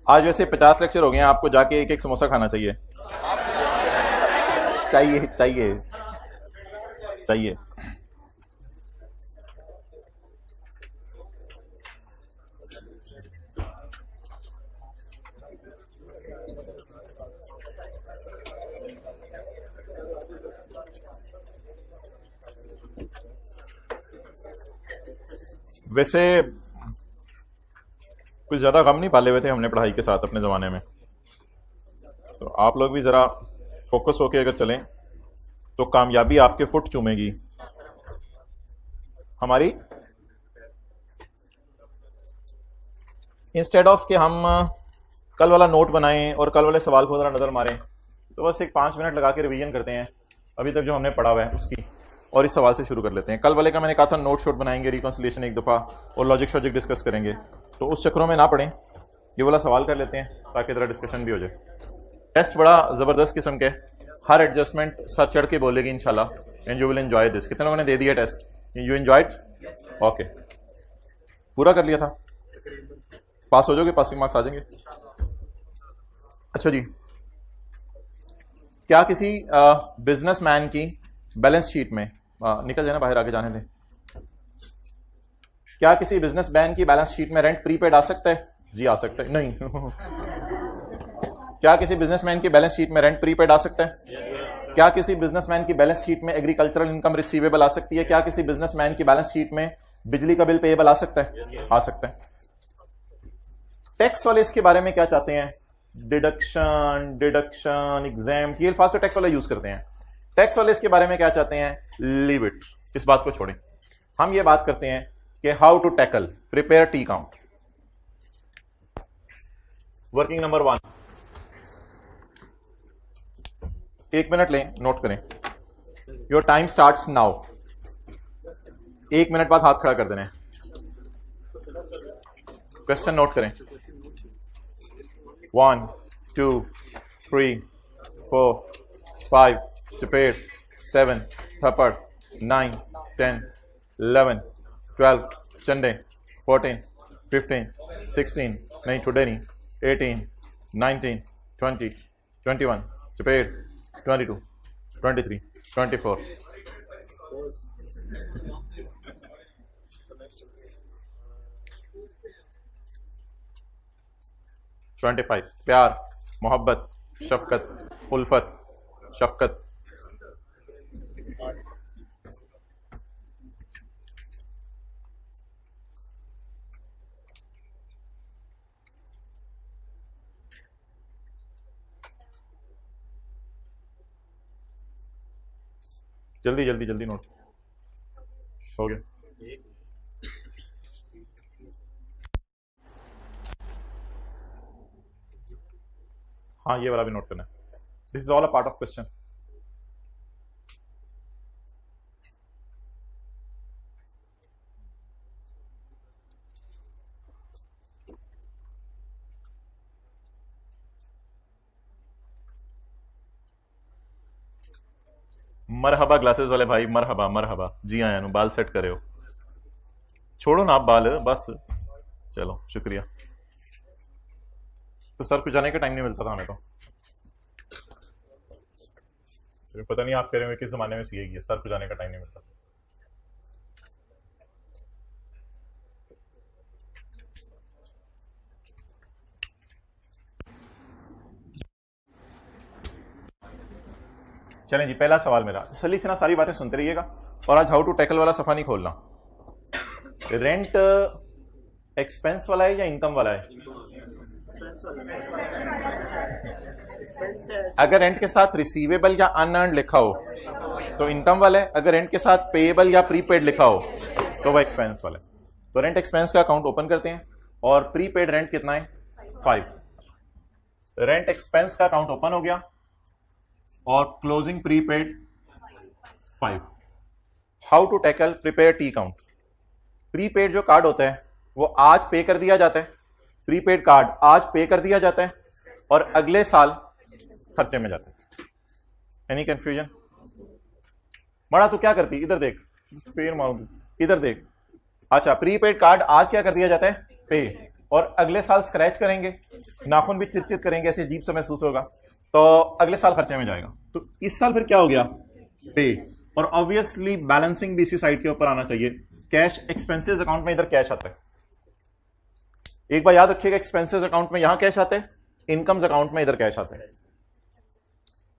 आज वैसे 50 लेक्चर हो गए हैं, आपको जाके एक एक समोसा खाना चाहिए। चाहिए चाहिए चाहिए। वैसे कुछ ज्यादा गम नहीं पाले हुए थे हमने पढ़ाई के साथ अपने जमाने में, तो आप लोग भी जरा फोकस होके अगर चलें तो कामयाबी आपके फुट चूमेगी। हमारी इंस्टेड ऑफ कि हम कल वाला नोट बनाएं और कल वाले सवाल को जरा नजर मारें, तो बस एक 5 मिनट लगा के रिवीजन करते हैं अभी तक जो हमने पढ़ा हुआ है उसकी, और इस सवाल से शुरू कर लेते हैं। कल वाले का मैंने कहा था नोट शोट बनाएंगे, रिकॉन्सिलिएशन एक दफ़ा और लॉजिक शॉजिक डिस्कस करेंगे, तो उस चक्रों में ना पढ़ें, ये वाला सवाल कर लेते हैं ताकि ज़रा डिस्कशन भी हो जाए। टेस्ट बड़ा ज़बरदस्त किस्म के, हर एडजस्टमेंट सर चढ़ के बोलेगी इंशाल्लाह, and you will enjoy this. कितने लोगों ने दे दिया टेस्ट? You enjoyed? ओके, पूरा कर लिया था, पास हो जाओगे, पासिंग मार्क्स आ जाएंगे। अच्छा जी, क्या किसी बिजनेसमैन की बैलेंस शीट में निकल जाना बाहर, आगे जाने दें। क्या किसी बिजनेसमैन की बैलेंस शीट में रेंट प्रीपेड आ सकता है? जी आ सकता है। नहीं क्या किसी बिजनेसमैन की बैलेंस शीट में रेंट प्रीपेड आ सकता है? क्या किसी बिजनेसमैन की बैलेंस शीट में एग्रीकल्चरल इनकम रिसीवेबल आ सकती है? क्या किसी बिजनेसमैन की बैलेंस शीट में बिजली का बिल पेएबल आ सकता है? आ सकता है। टैक्स वाले इसके बारे में क्या चाहते हैं? डिडक्शन, डिडक्शन, एग्जाम, ये अल्फाज तो टैक्स वाले यूज करते हैं। टैक्स वाले इसके बारे में क्या चाहते हैं? लीव इट, इस बात को छोड़ें। हम ये बात करते हैं कि how to tackle prepare T count. Working number 1, 1 मिनट लें, नोट करें। Your time starts now. 1 मिनट बाद हाथ खड़ा कर देना है। क्वेश्चन नोट करें। 1 2 3 4 5 चपेट, 7 थप्पड़, 9 10 11 12 चंडे, 14 15 16, नहीं टुडे नहीं, 18 19 20 21 चपेट, 22 23 24 25। प्यार, मोहब्बत, शफकत, उल्फत, शफकत, जल्दी जल्दी जल्दी नोट हो गया। हाँ, ये वाला भी नोट करना है। This is all a part of question. मरहबा ग्लासेस वाले भाई, मरहबा मरहबा। जी आया नु, बाल सेट करे हो, छोड़ो ना आप बाल, बस चलो शुक्रिया। तो सर को जाने का टाइम नहीं मिलता था हमें, तो पता नहीं आप कह रहे हो किस जमाने में सीखेगी है, सर को जाने का टाइम नहीं मिलता। चलें जी, पहला सवाल मेरा, तसल्ली से ना सारी बातें सुनते रहिएगा, और आज हाउ टू टैकल वाला सफा नहीं खोलना। रेंट एक्सपेंस वाला है या इनकम वाला है? अगर रेंट के साथ रिसीवेबल या अनअर्न्ड लिखा हो तो इनकम वाला है, अगर रेंट के साथ पेएबल या प्रीपेड लिखा हो तो वह एक्सपेंस वाला है। तो रेंट एक्सपेंस का अकाउंट ओपन करते हैं, और प्रीपेड रेंट कितना है? 5। रेंट एक्सपेंस का अकाउंट ओपन हो गया और closing prepaid 5। How to tackle prepaid T count. Prepaid जो कार्ड होता है वो आज पे कर दिया जाता है, प्रीपेड कार्ड आज पे कर दिया जाता है और अगले साल खर्चे में जाता है। Any confusion? बड़ा तो क्या करती, इधर देख, पेड़ मारूंगी, इधर देख। अच्छा, प्रीपेड कार्ड आज क्या कर दिया जाता है? पे। और अगले साल स्क्रैच करेंगे, नाखून भी चिरचिर करेंगे, ऐसे अजीब सा महसूस होगा, तो अगले साल खर्चे में जाएगा। तो इस साल फिर क्या हो गया, पे। और ऑब्वियसली बैलेंसिंग भी इसी साइड के ऊपर आना चाहिए। कैश एक्सपेंसेस अकाउंट में इधर कैश आता है, एक बार याद रखिएगा, एक्सपेंसेस अकाउंट में यहां कैश आते हैं, इनकम्स अकाउंट में इधर कैश आते हैं।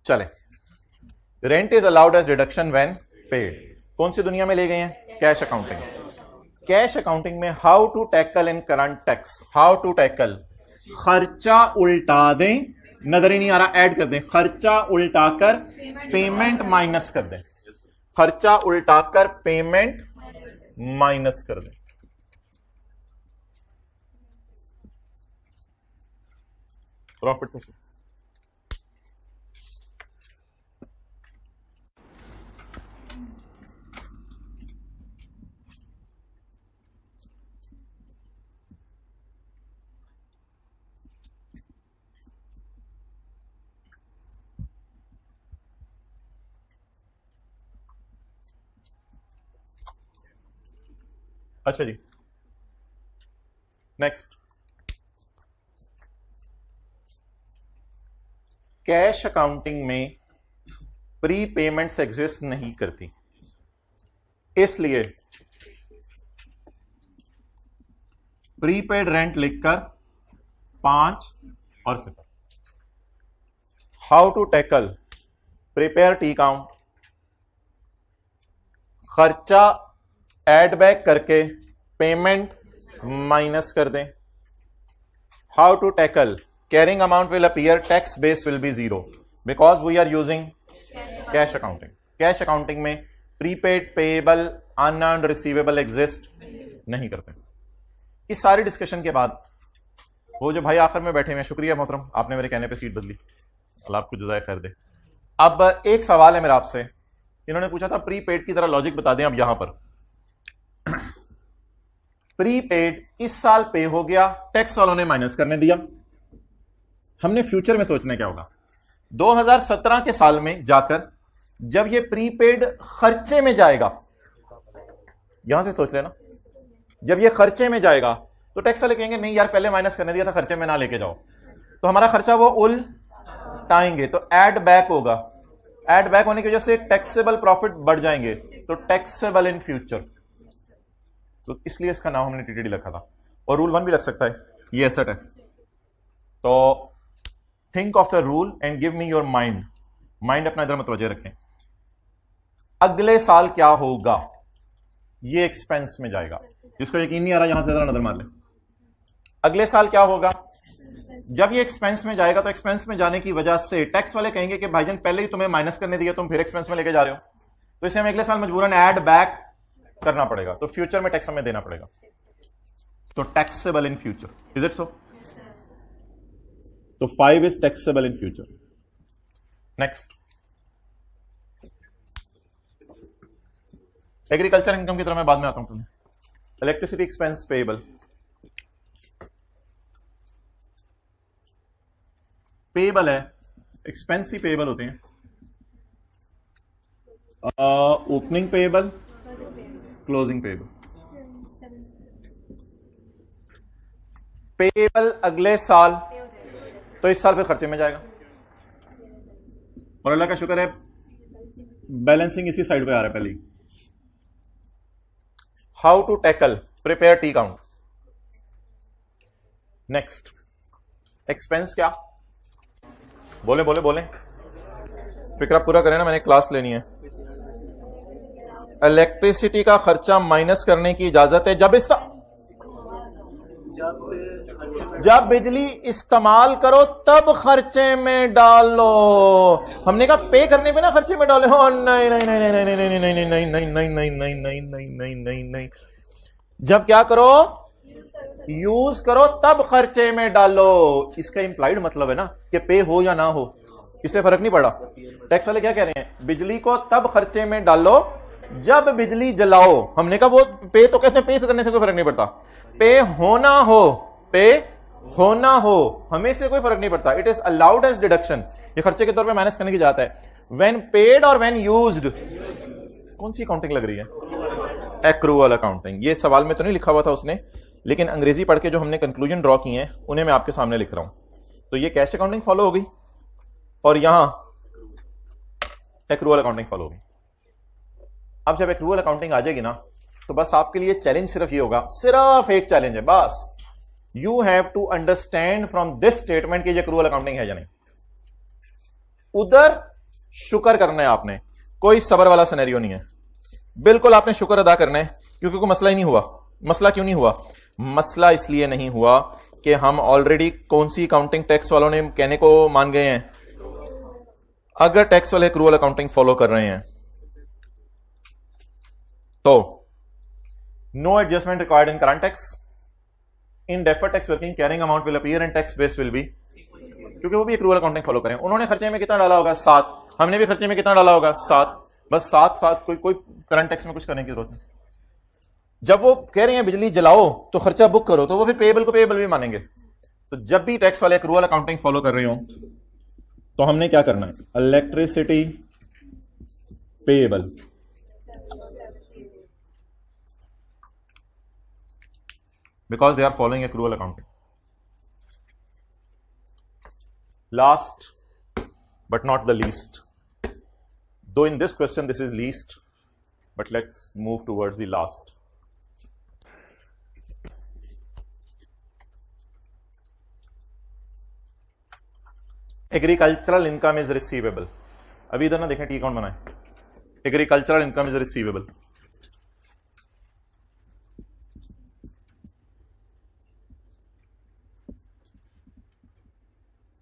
चले, rent is allowed as deduction when paid, कौन सी दुनिया में ले गए हैं, कैश अकाउंटिंग। कैश अकाउंटिंग में how to tackle in current tax, how to tackle, खर्चा उल्टा दें, नजर ही नहीं आ रहा, ऐड कर दें, खर्चा उल्टाकर पेमेंट माइनस कर दें, खर्चा उल्टाकर पेमेंट माइनस कर दें। प्रॉफिट तो अच्छा जी, नेक्स्ट, कैश अकाउंटिंग में प्री पेमेंट्स एग्जिस्ट नहीं करती, इसलिए प्रीपेड रेंट लिखकर 5 और 0। How to tackle, prepare T account, खर्चा एड बैक करके पेमेंट माइनस कर दें। How to tackle, carrying amount will appear, tax base will be 0 because we are using cash accounting. Cash accounting में prepaid, payable, unearned, receivable exist नहीं करते। इस सारी discussion के बाद वो जो भाई आखिर में बैठे हुए, शुक्रिया मोहतरम, आपने मेरे कहने पे सीट बदली, अल्लाह आपको जज़ाए खैर दे। अब एक सवाल है मेरा आपसे, इन्होंने पूछा था प्रीपेड की तरह लॉजिक बता दें। अब यहां पर प्रीपेड इस साल पे हो गया, टैक्स वालों ने माइनस करने दिया, हमने फ्यूचर में सोचना क्या होगा। 2017 के साल में जाकर जब ये प्रीपेड खर्चे में जाएगा, यहां से सोच लेना, जब ये खर्चे में जाएगा तो टैक्स वाले कहेंगे नहीं यार पहले माइनस करने दिया था, खर्चे में ना लेके जाओ, तो हमारा खर्चा वो उल्टाएंगे, तो ऐड बैक होगा। ऐड बैक होने की वजह से टैक्सेबल प्रॉफिट बढ़ जाएंगे, तो टैक्सेबल इन फ्यूचर, तो इसलिए इसका नाम हमने टीटीडी रखा था। और रूल 1 भी लग सकता है, ये एसेट है, तो think of the rule and give me your mind, mind अपना इधर मतवज्जे रखें। अगले साल क्या होगा, ये एक्सपेंस में जाएगा, जिसको यकीन नहीं आ रहा यहां से जरा नजर मार ले। अगले साल क्या होगा, जब ये एक्सपेंस में जाएगा तो एक्सपेंस में जाने की वजह से टैक्स वाले कहेंगे कि भाईजान पहले ही तुम्हें माइनस करने दिया, तुम फिर एक्सपेंस में लेके जा रहे हो, तो इसे हमें अगले साल मजबूरन ऐड बैक करना पड़ेगा, तो फ्यूचर में टैक्स हमें देना पड़ेगा, तो taxable in future, is it so? तो 5 is taxable in future. Next, agriculture income की तरफ मैं बाद में आता हूं। तुम्हें इलेक्ट्रिसिटी एक्सपेंस पेएबल, पेएबल है, एक्सपेंस ही पेएबल होते हैं। Opening payable, closing payable. Payable अगले साल, तो इस साल फिर खर्चे में जाएगा, और अल्लाह का शुक्र है बैलेंसिंग इसी साइड पे आ रहा है पहले। How to tackle, prepare T count. Next, expense क्या, बोले बोले बोले, फिक्रा पूरा करें ना, मैंने क्लास लेनी है। इलेक्ट्रिसिटी का खर्चा माइनस करने की इजाजत है जब बिजली इस्तेमाल करो तब खर्चे में डालो। हमने कहा पे करने पे ना खर्चे में डाले, हो नहीं नहीं नहीं नहीं नहीं नहीं नहीं नहीं नहीं नहीं नहीं नहीं नहीं नहीं नहीं नहीं नहीं, जब क्या करो, यूज करो तब खर्चे में डालो। इसका इंप्लाइड मतलब है ना कि पे हो या ना हो, इससे फर्क नहीं पड़ा। टैक्स वाले क्या कह रहे हैं, बिजली को तब खर्चे में डालो जब बिजली जलाओ। हमने कहा वो पे तो कहते हैं, पे से करने से कोई फर्क नहीं पड़ता, पे होना हो, पे होना हो, हमें से कोई फर्क नहीं पड़ता। It is allowed as deduction, ये खर्चे के तौर पे माइनस करने की जाता है। व्हेन पेड और व्हेन यूज्ड, कौन सी अकाउंटिंग लग रही है? Accrual accounting. ये सवाल में तो नहीं लिखा हुआ था उसने, लेकिन अंग्रेजी पढ़ के जो हमने कंक्लूजन ड्रॉ किए हैं उन्हें मैं आपके सामने लिख रहा हूं। तो ये कैश अकाउंटिंग फॉलो हो गई और यहां एक्रूअल अकाउंटिंग फॉलो होगी। अब जब एक्रूअल अकाउंटिंग आ जाएगी ना, तो बस आपके लिए चैलेंज सिर्फ ये होगा, सिर्फ एक चैलेंज है बस, you have to understand from this statement कि ये एक्रूअल अकाउंटिंग है या नहीं। उधर शुक्र करना है आपने, कोई सबर वाला सिनेरियो नहीं है, बिल्कुल आपने शुक्र अदा करना है, क्योंकि कोई मसला ही नहीं हुआ। मसला क्यों नहीं हुआ? मसला इसलिए नहीं हुआ कि हम ऑलरेडी कौन सी अकाउंटिंग टैक्स वालों ने कहने को मान गए हैं। अगर टैक्स वाले एक्रूअल अकाउंटिंग फॉलो कर रहे हैं तो no adjustment required in current tax, in deferred tax working carrying amount will appear and tax base will be, क्योंकि वो भी एक्रूअल अकाउंटिंग फॉलो करें। उन्होंने खर्चे में कितना डाला होगा? 7, हमने भी खर्चे में कितना डाला होगा? 7, बस 7 कोई करंट टैक्स में कुछ करने की जरूरत नहीं। जब वो कह रहे हैं बिजली जलाओ तो खर्चा बुक करो, तो वो फिर पेएबल को पेएबल भी मानेंगे। तो जब भी टैक्स वाले एक्रूअल अकाउंटिंग फॉलो कर रहे हो तो हमने क्या करना है? Electricity payable, because they are following accrual accounting. Last but not the least, though in this question this is least, but let's move towards the last. Agricultural income is receivable. अभी इधर ना देखें, टी अकाउंट बनाए। Agricultural income is receivable.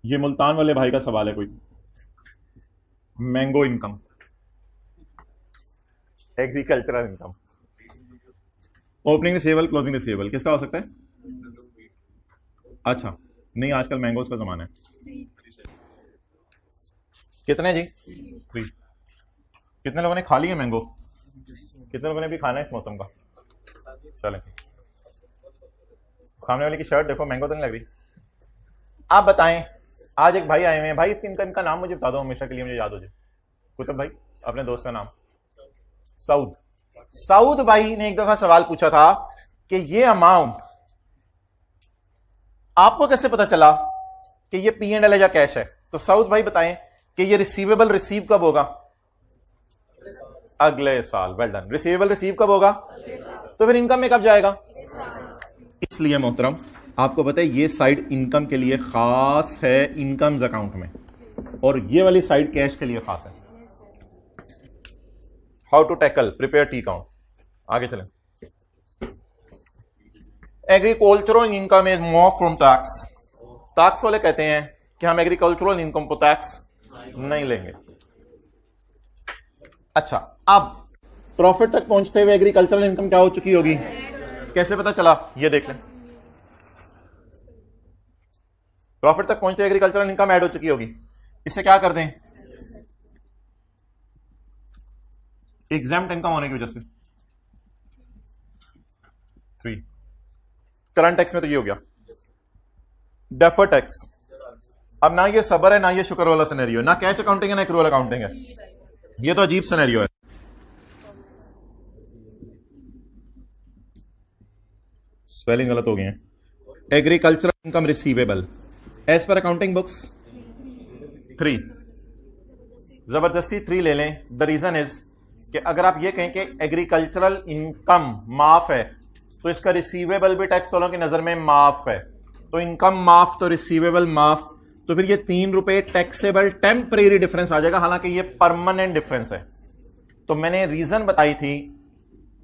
ये मुल्तान वाले भाई का सवाल है कोई। Mango income, agricultural income, opening receivable, closing receivable, किसका हो सकता है? अच्छा नहीं, आजकल मैंगोज का जमाना है। कितने जी? 3। कितने लोगों ने खा लिया मैंगो? कितने लोगों ने भी खाना है इस मौसम का? चलें, सामने वाले की शर्ट देखो, मैंगो तो नहीं लग रही। आप बताएं, आज एक भाई आए हुए हैं, भाई इनका नाम मुझे बता दो हमेशा के लिए, मुझे याद हो जाए। कुतुब भाई, अपने दोस्त का नाम? सऊद। सऊद भाई ने एक दफा सवाल पूछा था कि ये अमाउंट आपको कैसे पता चला कि ये P&L है या कैश है? तो सऊद भाई बताएं कि ये रिसीवेबल रिसीव कब होगा? अगले साल। Well done. रिसीवेबल रिसीव कब होगा? तो फिर इनकम में कब जाएगा? इसलिए मोहतरम आपको पता है ये साइड इनकम के लिए खास है, इनकम्स अकाउंट में, और ये वाली साइड कैश के लिए खास है। How to tackle, prepare T account. आगे चलें। Agricultural income is more from tax. Tax वाले कहते हैं कि हम एग्रीकल्चरल इनकम को टैक्स नहीं लेंगे। अच्छा, अब प्रॉफिट तक पहुंचते हुए एग्रीकल्चरल इनकम क्या हो चुकी होगी? कैसे पता चला? ये देख लें, प्रॉफिट तक पहुंचते एग्रीकल्चरल इनकम ऐड हो चुकी होगी। इससे क्या कर दें? एग्जाम्प्ट इनकम होने की वजह से 3। करंट टैक्स में तो ये हो गया। डेफर्ड टैक्स, अब ना ये सबर है ना ये शुक्र वाला सिनेरियो, ना कैश अकाउंटिंग है ना एक्रूअल अकाउंटिंग है। ये तो अजीब सिनेरियो है। स्पेलिंग गलत हो गए हैं। Agricultural income receivable as per accounting books 3, जबरदस्ती 3 ले लें। द रीजन इज कि अगर आप ये कहें कि एग्रीकल्चरल इनकम माफ है तो इसका रिसीवेबल भी टैक्स वालों की नजर में माफ है। तो इनकम माफ तो रिसीवेबल माफ, तो फिर ये 3 रुपए टैक्सेबल टेम्परेरी डिफरेंस आ जाएगा, हालांकि ये परमानेंट डिफरेंस है। तो मैंने रीजन बताई थी,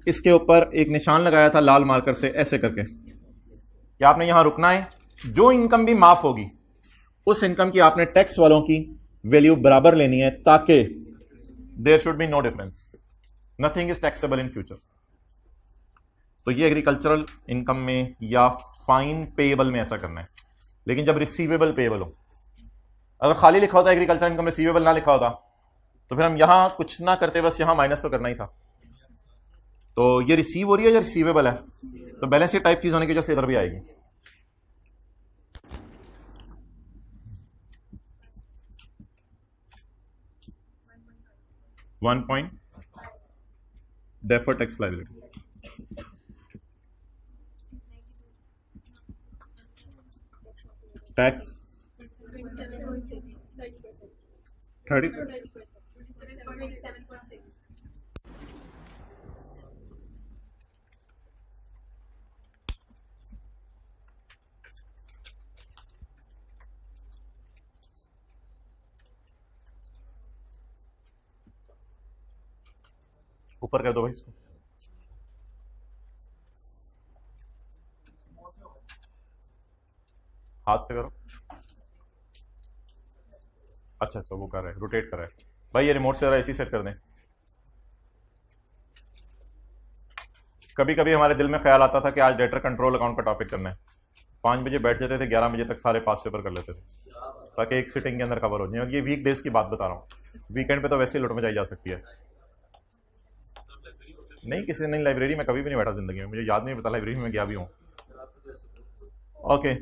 इसके ऊपर एक निशान लगाया था लाल मार्कर से ऐसे करके कि आपने यहां रुकना है। जो इनकम भी माफ होगी उस इनकम की आपने टैक्स वालों की वैल्यू बराबर लेनी है, ताकि there should be no difference, nothing is taxable in future. तो ये एग्रीकल्चरल इनकम में या फाइन पेएबल में ऐसा करना है। लेकिन जब रिसीवेबल पेएबल हो, अगर खाली लिखा होता एग्रीकल्चरल इनकम रिसीवेबल ना लिखा होता तो फिर हम यहां कुछ ना करते, बस यहां माइनस तो करना ही था। तो ये रिसीव हो रही है या रिसीवेबल है, तो बैलेंस शीट टाइप चीज होने की वजह से इधर भी आएगी। $1 डेफर्ड टैक्स लायबिलिटी। टैक्स 30, ऊपर कर दो भाई इसको। हाथ से करो। अच्छा अच्छा, वो कर रहा है, रोटेट कर रहा है भाई। ये रिमोट से जरा ऐसी सेट कर दें। कभी कभी हमारे दिल में ख्याल आता था कि आज डेटर कंट्रोल अकाउंट का टॉपिक करना है। 5 बजे बैठ जाते थे, 11 बजे तक सारे पास पेपर कर लेते थे ताकि एक सिटिंग के अंदर कवर हो जाए। और ये वीक डेज की बात बता रहा हूँ, वीकेंड पे तो वैसे ही लुट मचाई जा सकती है। नहीं, किसी ने लाइब्रेरी में कभी भी नहीं बैठा जिंदगी में, मुझे याद नहीं पता लाइब्रेरी में गया भी हूँ। ओके,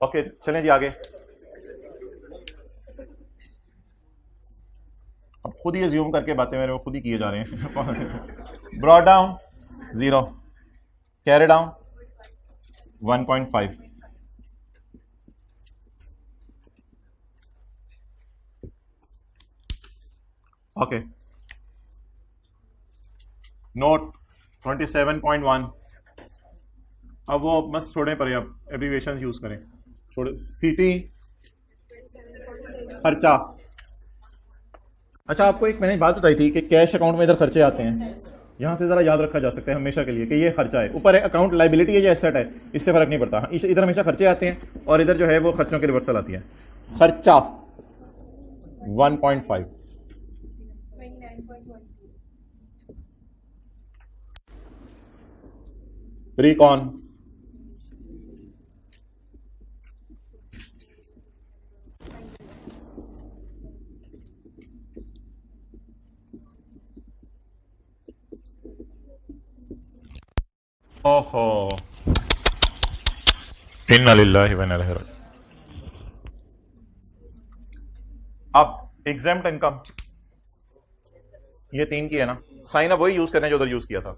ओके चलें जी आगे। अब खुद ही अज्यूम करके बातें मेरे को खुद ही किए जा रहे हैं। Brought down 0, carry down 1.5, okay. Note 27.1। अब वो बस छोड़े परे, अब एब्रीविएशंस यूज करें। छोड़े सीटी खर्चा। अच्छा, आपको एक मैंने बात बताई थी कि कैश अकाउंट में इधर खर्चे आते हैं, यहां से जरा याद रखा जा सकता है हमेशा के लिए कि ये खर्चा है। ऊपर अकाउंट लाइबिलिटी है या एसेट है, इससे फर्क नहीं पड़ता। इधर हमेशा खर्चे आते हैं और इधर जो है वो खर्चों की रिवर्सल आती है। खर्चा 1.5, रिकॉन ओहो, इन्ना लिल्लाहि व इन्ना इलैहि राजिऊन। अब एग्जेम्प्ट इनकम, ये 3 की है ना, साइन अब वही यूज करने जो उधर यूज किया था।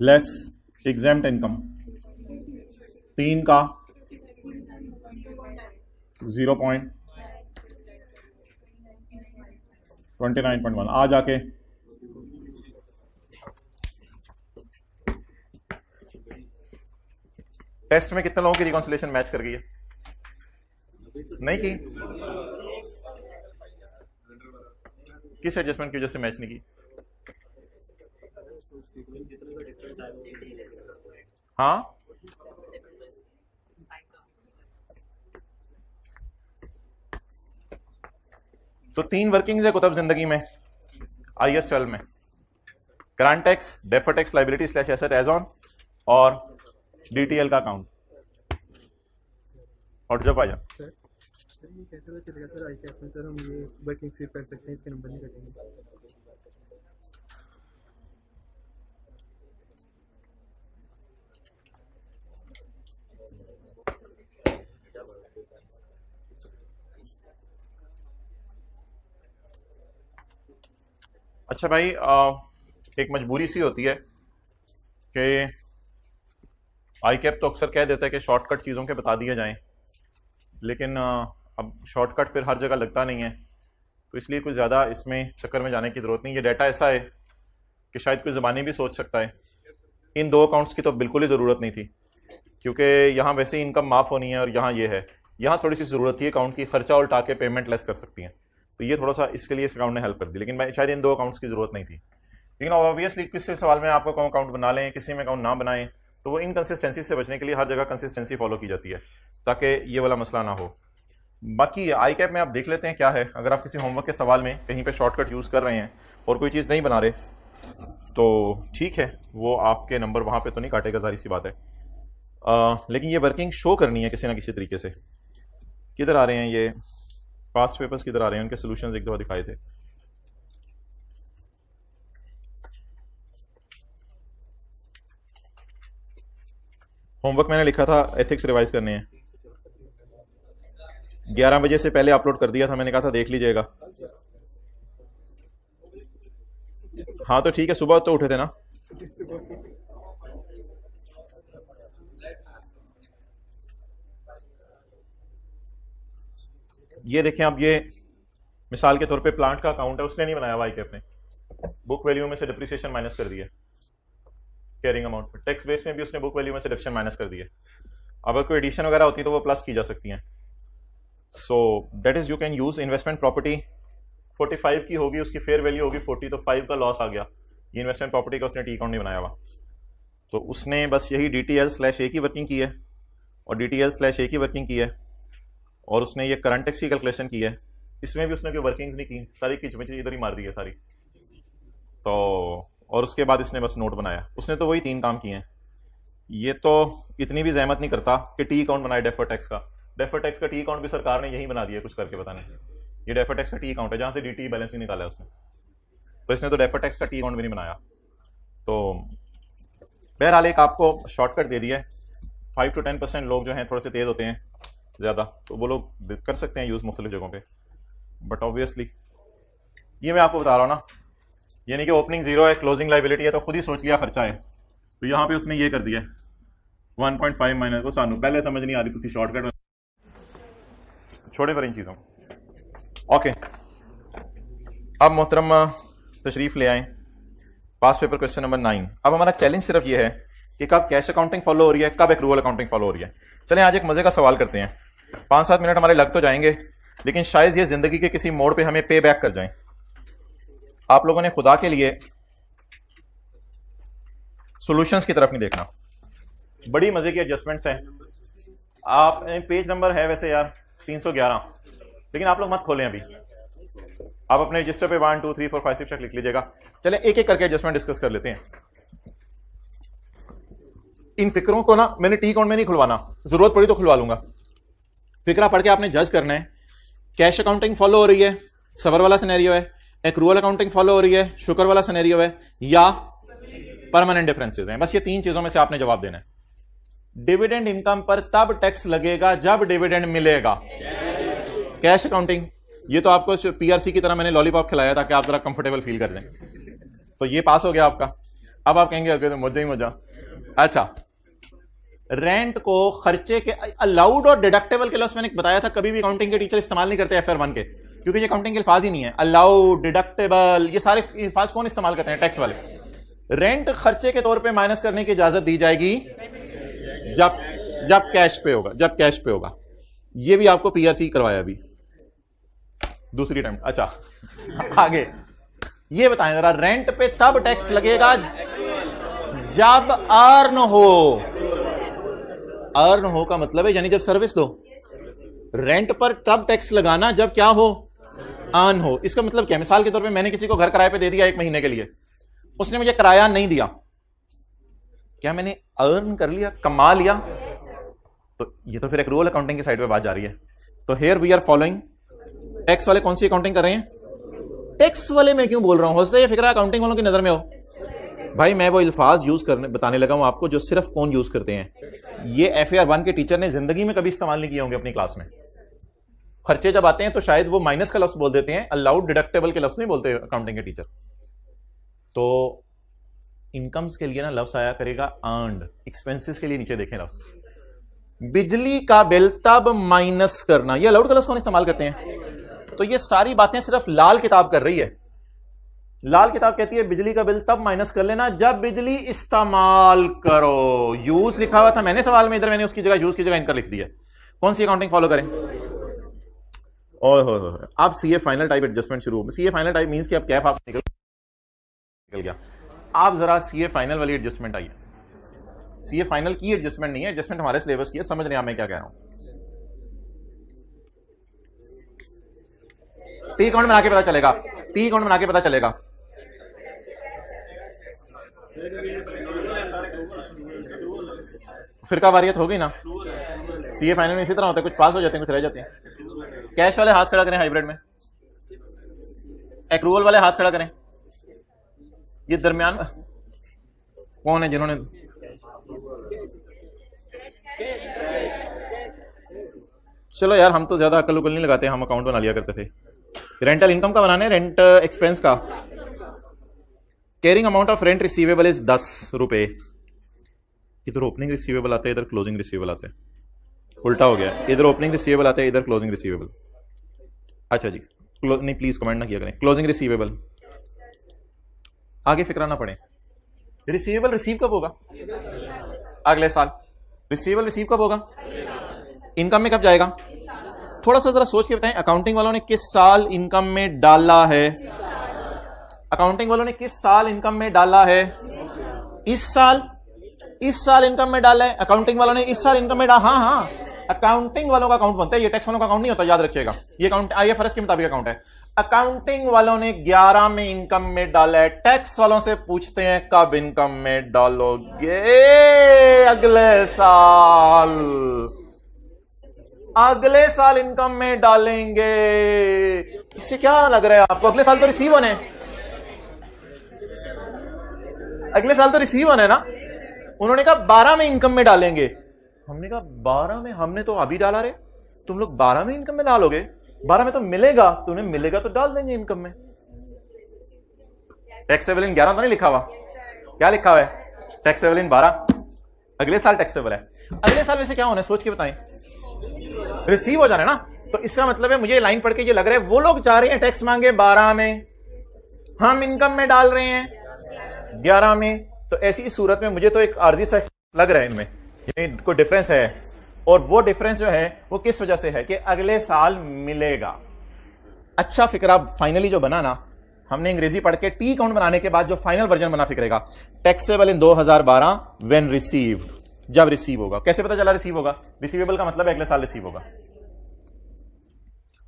लेस एग्जेम्प्ट इनकम 3 का 0.29.1 आ जाके टेस्ट में कितने लोगों की रिकॉन्सिलेशन मैच कर गई है? नहीं की? किस एडजस्टमेंट की वजह से मैच नहीं की? हाँ, तो 3 वर्किंग्स है कुतब जिंदगी में IAS 12 में। Grant tax, defer tax liability slash asset as on, और DTL का अकाउंट। और जब आ जा सर, ये कैसे पता चलेगा सर आई कैप में सर हम ये वर्किंग फिर कर सकते हैं, इसके नंबर नहीं कटेंगे? अच्छा भाई, एक मजबूरी सी होती है कि आई कैप तो अक्सर कह देता है कि शॉर्टकट चीज़ों के बता दिए जाएं, लेकिन अब शॉर्टकट फिर हर जगह लगता नहीं है, तो इसलिए कुछ ज़्यादा इसमें चक्कर में जाने की ज़रूरत नहीं। ये डाटा ऐसा है कि शायद कोई ज़बानी भी सोच सकता है। इन 2 अकाउंट्स की तो बिल्कुल ही ज़रूरत नहीं थी, क्योंकि यहाँ वैसे ही इनकम माफ़ होनी है और यहाँ ये है। यहाँ थोड़ी सी ज़रूरत थी अकाउंट की, खर्चा उल्टा के पेमेंट लेस कर सकती हैं, तो ये थोड़ा सा इसके लिए इस अकाउंट ने हेल्प कर दी। लेकिन शायद इन 2 अकाउंट्स की ज़रूरत नहीं थी। लेकिन ऑब्वियसली किसी सवाल में आपको अकाउंट बना लें, किसी में अकाउंट ना बनाएं, तो वो इनकन्सिस्टेंसी से बचने के लिए हर जगह कंसिस्टेंसी फॉलो की जाती है ताकि ये वाला मसला ना हो। बाकी आई कैप में आप देख लेते हैं क्या है। अगर आप किसी होमवर्क के सवाल में कहीं पे शॉर्टकट यूज़ कर रहे हैं और कोई चीज़ नहीं बना रहे तो ठीक है, वो आपके नंबर वहाँ पे तो नहीं काटेगा, जाहिर सी बात है। लेकिन ये वर्किंग शो करनी है किसी ना किसी तरीके से। किधर आ रहे हैं ये पास्ट पेपर्स, किधर आ रहे हैं? उनके सोल्यूशंस एक दफ़ा दिखाए थे। होमवर्क मैंने लिखा था एथिक्स रिवाइज करने हैं, 11 बजे से पहले अपलोड कर दिया था, मैंने कहा था देख लीजिएगा। हाँ तो ठीक है, सुबह तो उठे थे ना। ये देखें अब, ये मिसाल के तौर पे प्लांट का अकाउंट है, उसने नहीं बनाया हुआ ICAP ने, बुक वैल्यू में से डिप्रिसिएशन माइनस कर दिया, कैरिंग अमाउंट में, टैक्स बेस में भी उसने बुक वैल्यू में से डिडक्शन माइनस कर दिया। अब अगर कोई एडिशन वगैरह होती है तो वो प्लस की जा सकती हैं। So that is you can use investment property 45 की होगी, उसकी फेयर वैल्यू होगी 40, तो 5 का लॉस आ गया। ये इन्वेस्टमेंट प्रॉपर्टी का उसने टी अकाउंट नहीं बनाया हुआ, तो उसने बस यही DTL/A की वर्किंग की है और DTL/A की वर्किंग की है, और उसने ये करंट टैक्स की कैलकुलेशन की है, इसमें भी उसने कोई वर्किंग्स नहीं की, सारी किचमिची इधर ही मार दी है सारी। तो और उसके बाद इसने बस नोट बनाया, उसने तो वही 3 काम किए हैं। ये तो इतनी भी जहमत नहीं करता कि टी अकाउंट बनाए डेफर्ड टैक्स का। डेफर्ड टैक्स का टी अकाउंट भी सरकार ने यही बना दिया कुछ करके, पता नहीं। ये डेफर्ड टैक्स का टी अकाउंट है जहां से DT बैलेंस ही निकाला है उसने, तो इसने तो डेफर्ड टैक्स का टी अकाउंट भी नहीं बनाया। तो बहरहाल एक आपको शॉर्टकट दे दिया है। 5 to 10% लोग जो हैं थोड़े से तेज होते हैं ज़्यादा, तो वो लोग कर सकते हैं यूज़ मुख्तलिफ जगहों पे, बट ऑब्वियसली ये मैं आपको बता रहा हूँ ना, यानी कि ओपनिंग 0 है, क्लोजिंग लाइबिलिटी है, तो खुद ही सोच लिया खर्चा है, तो यहाँ पे उसने ये कर दिया 1.5 माइनस, वो सानू पहले समझ नहीं आ रही थी शॉर्टकट, छोड़े पर इन चीज़ों। ओके, अब मोहतरम तशरीफ़ ले आए पास पेपर क्वेश्चन नंबर 9। अब हमारा चैलेंज सिर्फ ये है कि कब कैश अकाउंटिंग फॉलो हो रही है, कब एक्रूवल अकाउंटिंग फॉलो हो रही है। चलें आज एक मजे का सवाल करते हैं, 5-7 मिनट हमारे लग तो जाएंगे, लेकिन शायद ये जिंदगी के किसी मोड़ पे हमें पे बैक कर जाएं। आप लोगों ने खुदा के लिए सॉल्यूशंस की तरफ नहीं देखना, बड़ी मजे की एडजस्टमेंट्स हैं। आप पेज नंबर है वैसे यार 311, लेकिन आप लोग मत खोलें अभी, आप अपने रजिस्टर पे 1 2 3 4 5 6 तक लिख लीजिएगा। चलें एक एक करके एडजस्टमेंट डिस्कस कर लेते हैं। इन फिक्रों को ना मैंने टी अकाउंट में नहीं खुलवाना, जरूरत पड़ी तो खुलवा लूंगा। फिक्रा पढ़ के आपने जज करना है, कैश अकाउंटिंग फॉलो हो रही है, सबर वाला सिनेरियो है, एक्रूवल अकाउंटिंग फॉलो हो रही है, शुक्र वाला सिनेरियो है, या परमानेंट डिफरेंसेस हैं। बस ये 3 चीजों में से आपने जवाब देना है। डिविडेंड इनकम पर तब टैक्स लगेगा जब डिविडेंड मिलेगा। कैश अकाउंटिंग, ये तो आपको PRC की तरह मैंने लॉलीपॉप खिलाया था कि आप जरा कंफर्टेबल फील कर दें, तो ये पास हो गया आपका। अब आप कहेंगे ओके तो मुझे ही मजा। अच्छा, रेंट को खर्चे के अलाउड और डिडक्टेबल के लफ्ज मैंने बताया था, कभी भी अकाउंटिंग के टीचर इस्तेमाल नहीं करते FR1 के, क्योंकि ये अकाउंटिंग के अल्फाज ही नहीं है। अलाउड, डिडक्टेबल, ये सारे अल्फाज कौन इस्तेमाल करते हैं? टैक्स वाले। रेंट खर्चे के तौर पे माइनस करने की इजाजत दी जाएगी जब कैश पे होगा, जब कैश पे होगा। ये भी आपको PRC करवाया अभी दूसरी टाइम। अच्छा आगे ये बताएं जरा, रेंट पे तब टैक्स लगेगा जब अर्न हो। अर्न हो का मतलब है यानी जब सर्विस दो। रेंट पर तब टैक्स लगाना जब क्या हो? अर्न हो। इसका मतलब क्या? मिसाल के तौर पे मैंने किसी को घर किराए पे दे दिया 1 महीने के लिए, उसने मुझे किराया नहीं दिया, क्या मैंने अर्न कर लिया, कमा लिया? तो ये तो फिर एक्रूवल अकाउंटिंग की साइड पे बात जा रही है। तो here we are following. Tax वाले कौन सी अकाउंटिंग कर रहे हैं? टैक्स वाले मैं क्यों बोल रहा हूं, हो सकता है ये फिक्र अकाउंटिंग वालों की नजर में हो। भाई मैं वो अल्फाज यूज करने बताने लगा हूं आपको जो सिर्फ कौन यूज करते हैं। ये FAR1 के टीचर ने जिंदगी में कभी इस्तेमाल नहीं किए होंगे अपनी क्लास में। खर्चे जब आते हैं तो शायद वो माइनस का लफ्ज बोल देते हैं, अलाउड डिडक्टेबल के लफ्ज नहीं बोलते अकाउंटिंग के टीचर। तो इनकम्स के लिए ना लफ्ज आया करेगा अर्न्ड, एक्सपेंसेस के लिए नीचे देखें लफ्ज। बिजली का बिल तब माइनस करना, ये अलाउड का लफ्ज कौन इस्तेमाल करते हैं? तो ये सारी बातें सिर्फ लाल किताब कर रही है। लाल किताब कहती है बिजली का बिल तब माइनस कर लेना जब बिजली इस्तेमाल करो। यूज लिखा हुआ था मैंने सवाल में, इधर मैंने उसकी जगह यूज की जगह इनकर लिख दिया। कौन सी अकाउंटिंग फॉलो करें? ओह अब CA फाइनल टाइप एडजस्टमेंट शुरू हो। CA फाइनल टाइप मींस कि अब कैफ आप निकल गया। आप जरा CA फाइनल वाली एडजस्टमेंट आई है। CA फाइनल की एडजस्टमेंट नहीं है, एडजस्टमेंट हमारे सिलेबस की है। समझ रहे हैं मैं क्या कह रहा हूं? टी अकाउंट बना के पता चलेगा, टी अकाउंट बना के पता चलेगा। फिरका वारियत हो गई ना। CA फाइनल में इसी तरह होता है, कुछ पास हो जाते हैं कुछ रह जाते हैं। कैश वाले हाथ खड़ा करें हाइब्रिड में, एक्रूवल वाले हाथ खड़ा करें। ये दरमियान कौन है जिन्होंने चलो यार हम तो ज्यादा अकल उकल नहीं लगाते, हम अकाउंट बना लिया करते थे। रेंटल इनकम का बनाने, रेंट एक्सपेंस का। Carrying amount of rent receivable is 10 रुपए। इधर ओपनिंग रिसीवेबल आता है, इधर क्लोजिंग रिसीवेबल आता है, उल्टा हो गया। इधर ओपनिंग रिसीवेबल आता है, इधर क्लोजिंग रिसीवेबल। अच्छा जी, नहीं प्लीज कमेंट ना किया करें। क्लोजिंग रिसीवेबल, आगे फिक्र ना पड़े। रिसीवेबल रिसीव कब होगा? अगले साल। रिसीवेबल रिसीव कब होगा? इनकम में कब जाएगा? थोड़ा सा जरा सोच के बताएं, अकाउंटिंग वालों ने किस साल इनकम में डाला है? अकाउंटिंग वालों ने किस साल इनकम में डाला है? इस साल इनकम में डाला है अकाउंटिंग वालों ने, इस साल इनकम में डाला। हाँ हाँ, अकाउंटिंग वालों का अकाउंट बनता है, ये टैक्स वालों का अकाउंट नहीं होता, याद रखिएगा। ये अकाउंट आईएफआरएस के मुताबिक अकाउंट है। अकाउंटिंग वालों ने 11 में इनकम में डाला है, टैक्स वालों से पूछते हैं कब इनकम में डालोगे? अगले साल, अगले साल इनकम में डालेंगे। इससे क्या लग रहा है आपको? अगले साल तो रिसीव होने, अगले साल तो रिसीव होने ना। उन्होंने कहा 12 में इनकम में डालेंगे, हमने कहा 12 में, हमने तो अभी डाला रे, तुम लोग 12 में इनकम में डालोगे? 12 में तो मिलेगा, तुम्हें मिलेगा तो डाल देंगे इनकम में। टैक्सेबल इन 11 तो नहीं लिखा हुआ, क्या लिखा हुआ है? टैक्सेबल इन 12, अगले साल टैक्सेबल है। अगले साल वैसे क्या होना है सोच के बताएं? रिसीव हो जाना ना। तो इसका मतलब है, मुझे लाइन पढ़ के ये लग रहा है वो लोग जा रहे हैं टैक्स मांगे 12 में, हम इनकम में डाल रहे हैं 11 में। तो ऐसी सूरत में मुझे तो एक आर्जी सा लग रहा है इनमें, कोई डिफरेंस है। और वो डिफरेंस जो है वो किस वजह से है कि अगले साल मिलेगा। अच्छा फिक्रा फाइनली जो बना ना, हमने अंग्रेजी पढ़ के टी अकाउंट बनाने के बाद जो फाइनल वर्जन बना फिक्रेगा, टैक्सेबल इन 2012 व्हेन रिसीव्ड, जब रिसीव होगा। कैसे पता चला रिसीव होगा? रिसीवेबल का मतलब है अगले साल रिसीव होगा।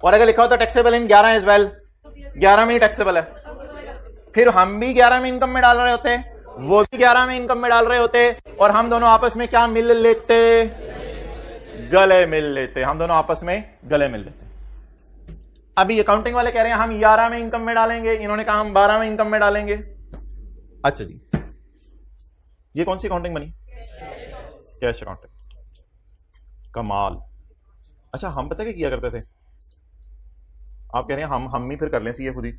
और अगर लिखा होता टैक्सेबल इन 11 एज वेल, 11 में ही टैक्सेबल है, फिर हम भी 11 में इनकम में डाल रहे होते, वो भी 11 में इनकम में डाल रहे होते, और हम दोनों आपस में क्या मिल लेते? गले मिल लेते। हम दोनों आपस में गले मिल लेते। अभी अकाउंटिंग वाले कह रहे हैं हम 11 में इनकम में डालेंगे, इन्होंने कहा हम 12 में इनकम में डालेंगे। अच्छा जी, ये कौन सी अकाउंटिंग बनी? Cash accounting. कमाल। अच्छा, हम पता क्या किया करते थे? आप कह रहे हैं हम ही फिर कर लें ये खुद ही।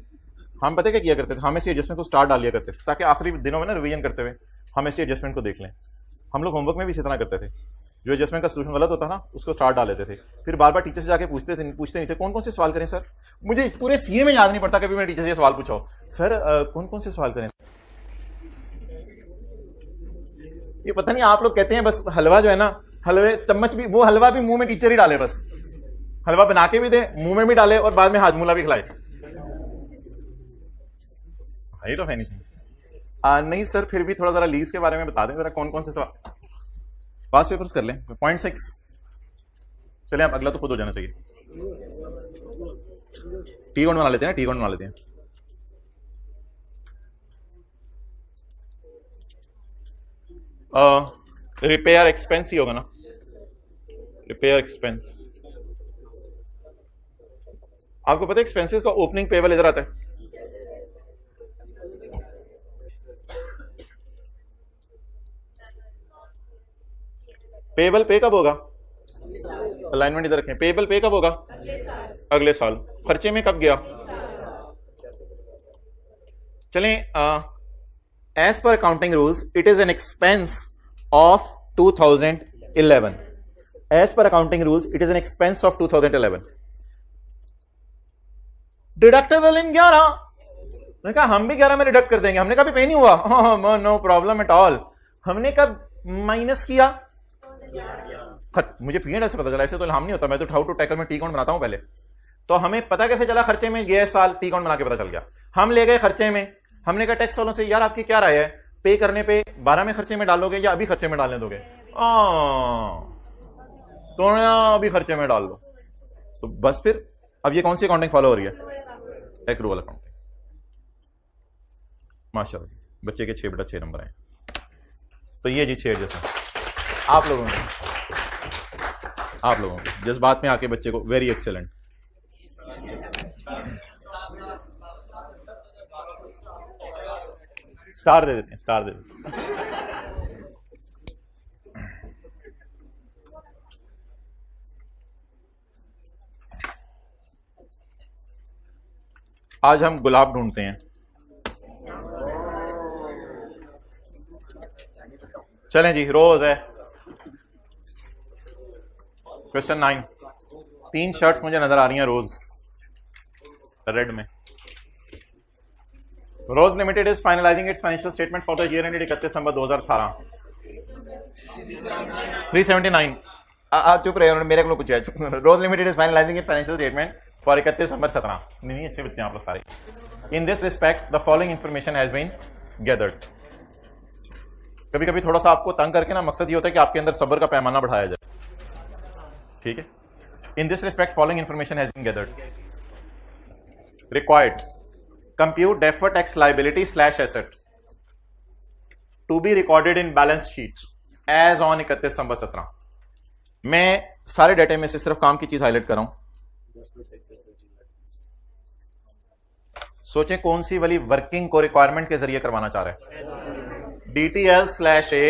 हम पता क्या किया करते थे? हम ऐसे एडजस्टमेंट को स्टार डाल लिया करते थे, ताकि आखिरी दिनों में ना रिवीजन करते हुए हम ऐसे एडजस्टमेंट को देख लें। हम लोग होमवर्क में भी इसी तरह करते थे, जो एडजस्टमेंट का सोल्यूशन गलत होता ना उसको स्टार डाल लेते थे, फिर बार बार टीचर से जाके पूछते नहीं थे कौन कौन से सवाल करें सर। मुझे पूरे सीए में याद नहीं पड़ता कभी मैंने टीचर से सवाल पूछा हो, सर कौन कौन से सवाल करें। ये पता नहीं, आप लोग कहते हैं बस हलवा जो है ना, हलवे चम्मच भी, वो हलवा भी मुंह में टीचर ही डाले, बस हलवा बना के भी दे, मुंह में भी डाले और बाद में हाजमूला भी खिलाए। सही तो है नहीं सर, फिर भी थोड़ा जरा लीज के बारे में बता दें जरा, कौन कौन से सवाल। पास पेपर्स कर लें 0.6। चले आप अगला तो खुद हो जाना चाहिए। टी अकाउंट बना लेते हैं, टी अकाउंट बना लेते हैं। रिपेयर एक्सपेंस ही होगा ना, रिपेयर एक्सपेंस। आपको पता है एक्सपेंसेस का ओपनिंग पेबल इधर आता है। पेबल पे कब होगा? अलाइनमेंट इधर रखें। पेबल पे कब होगा? अगले साल। खर्चे में कब गया? चलें, as per accounting rules it is an expense of 2011। As per accounting rules it is an expense of 2011। Deductible in 11। मैंने कहा हम भी 11 में डिडक्ट कर देंगे। हमने कहा भी पे नहीं हुआ, नो प्रॉब्लम एट ऑल। हमने कब माइनस किया? मुझे पीएनएल से पता चला, ऐसे तो हम नहीं होता, मैं तो हाउ टू टैकल में टी अकाउंट बनाता हूं पहले। तो हमें पता कैसे चला? खर्चे में गए साल टी अकाउंट बना के पता चल गया। हम ले गए खर्चे में, हमने कहा टैक्स वालों से यार आपकी क्या राय है, पे करने पे 12 में खर्चे में डालोगे या अभी खर्चे में डालने दोगे? तो अभी खर्चे में डाल दो। तो बस फिर अब ये कौन सी अकाउंटिंग फॉलो हो रही है? Accrual accounting. माशाल्लाह, बच्चे के 6/6 नंबर आए। तो ये जी 6 एडजस्टमेंट आप लोगों के जज्बात में आके बच्चे को वेरी एक्सेलेंट। स्टार दे देते हैं, स्टार दे देते हैं। आज हम गुलाब ढूंढते हैं। चलें जी, रोज है। क्वेश्चन 9। 3 शर्ट्स मुझे नजर आ रही हैं रोज। रेड में। Rose Limited is finalising its financial statement for the year ended 31 December 2018। 379 चुप रहे, मेरे को पूछा। Rose Limited is finalising its financial statement for 31 December 17। नहीं अच्छे बच्चे आप लोग सारे। In this respect the following information has been gathered. कभी कभी थोड़ा सा आपको तंग करके ना मकसद ये होता है कि आपके अंदर सब्र का पैमाना बढ़ाया जाए, ठीक है। In this respect following information has been gathered. Required compute deferred tax liability slash asset to be recorded in balance sheet as on 31 December 17। मैं सारे डेटे में से सिर्फ काम की चीज हाईलाइट कर रहा हूं। सोचें कौन सी वाली वर्किंग को रिक्वायरमेंट के जरिए करवाना चाह रहे हैं। DTL/A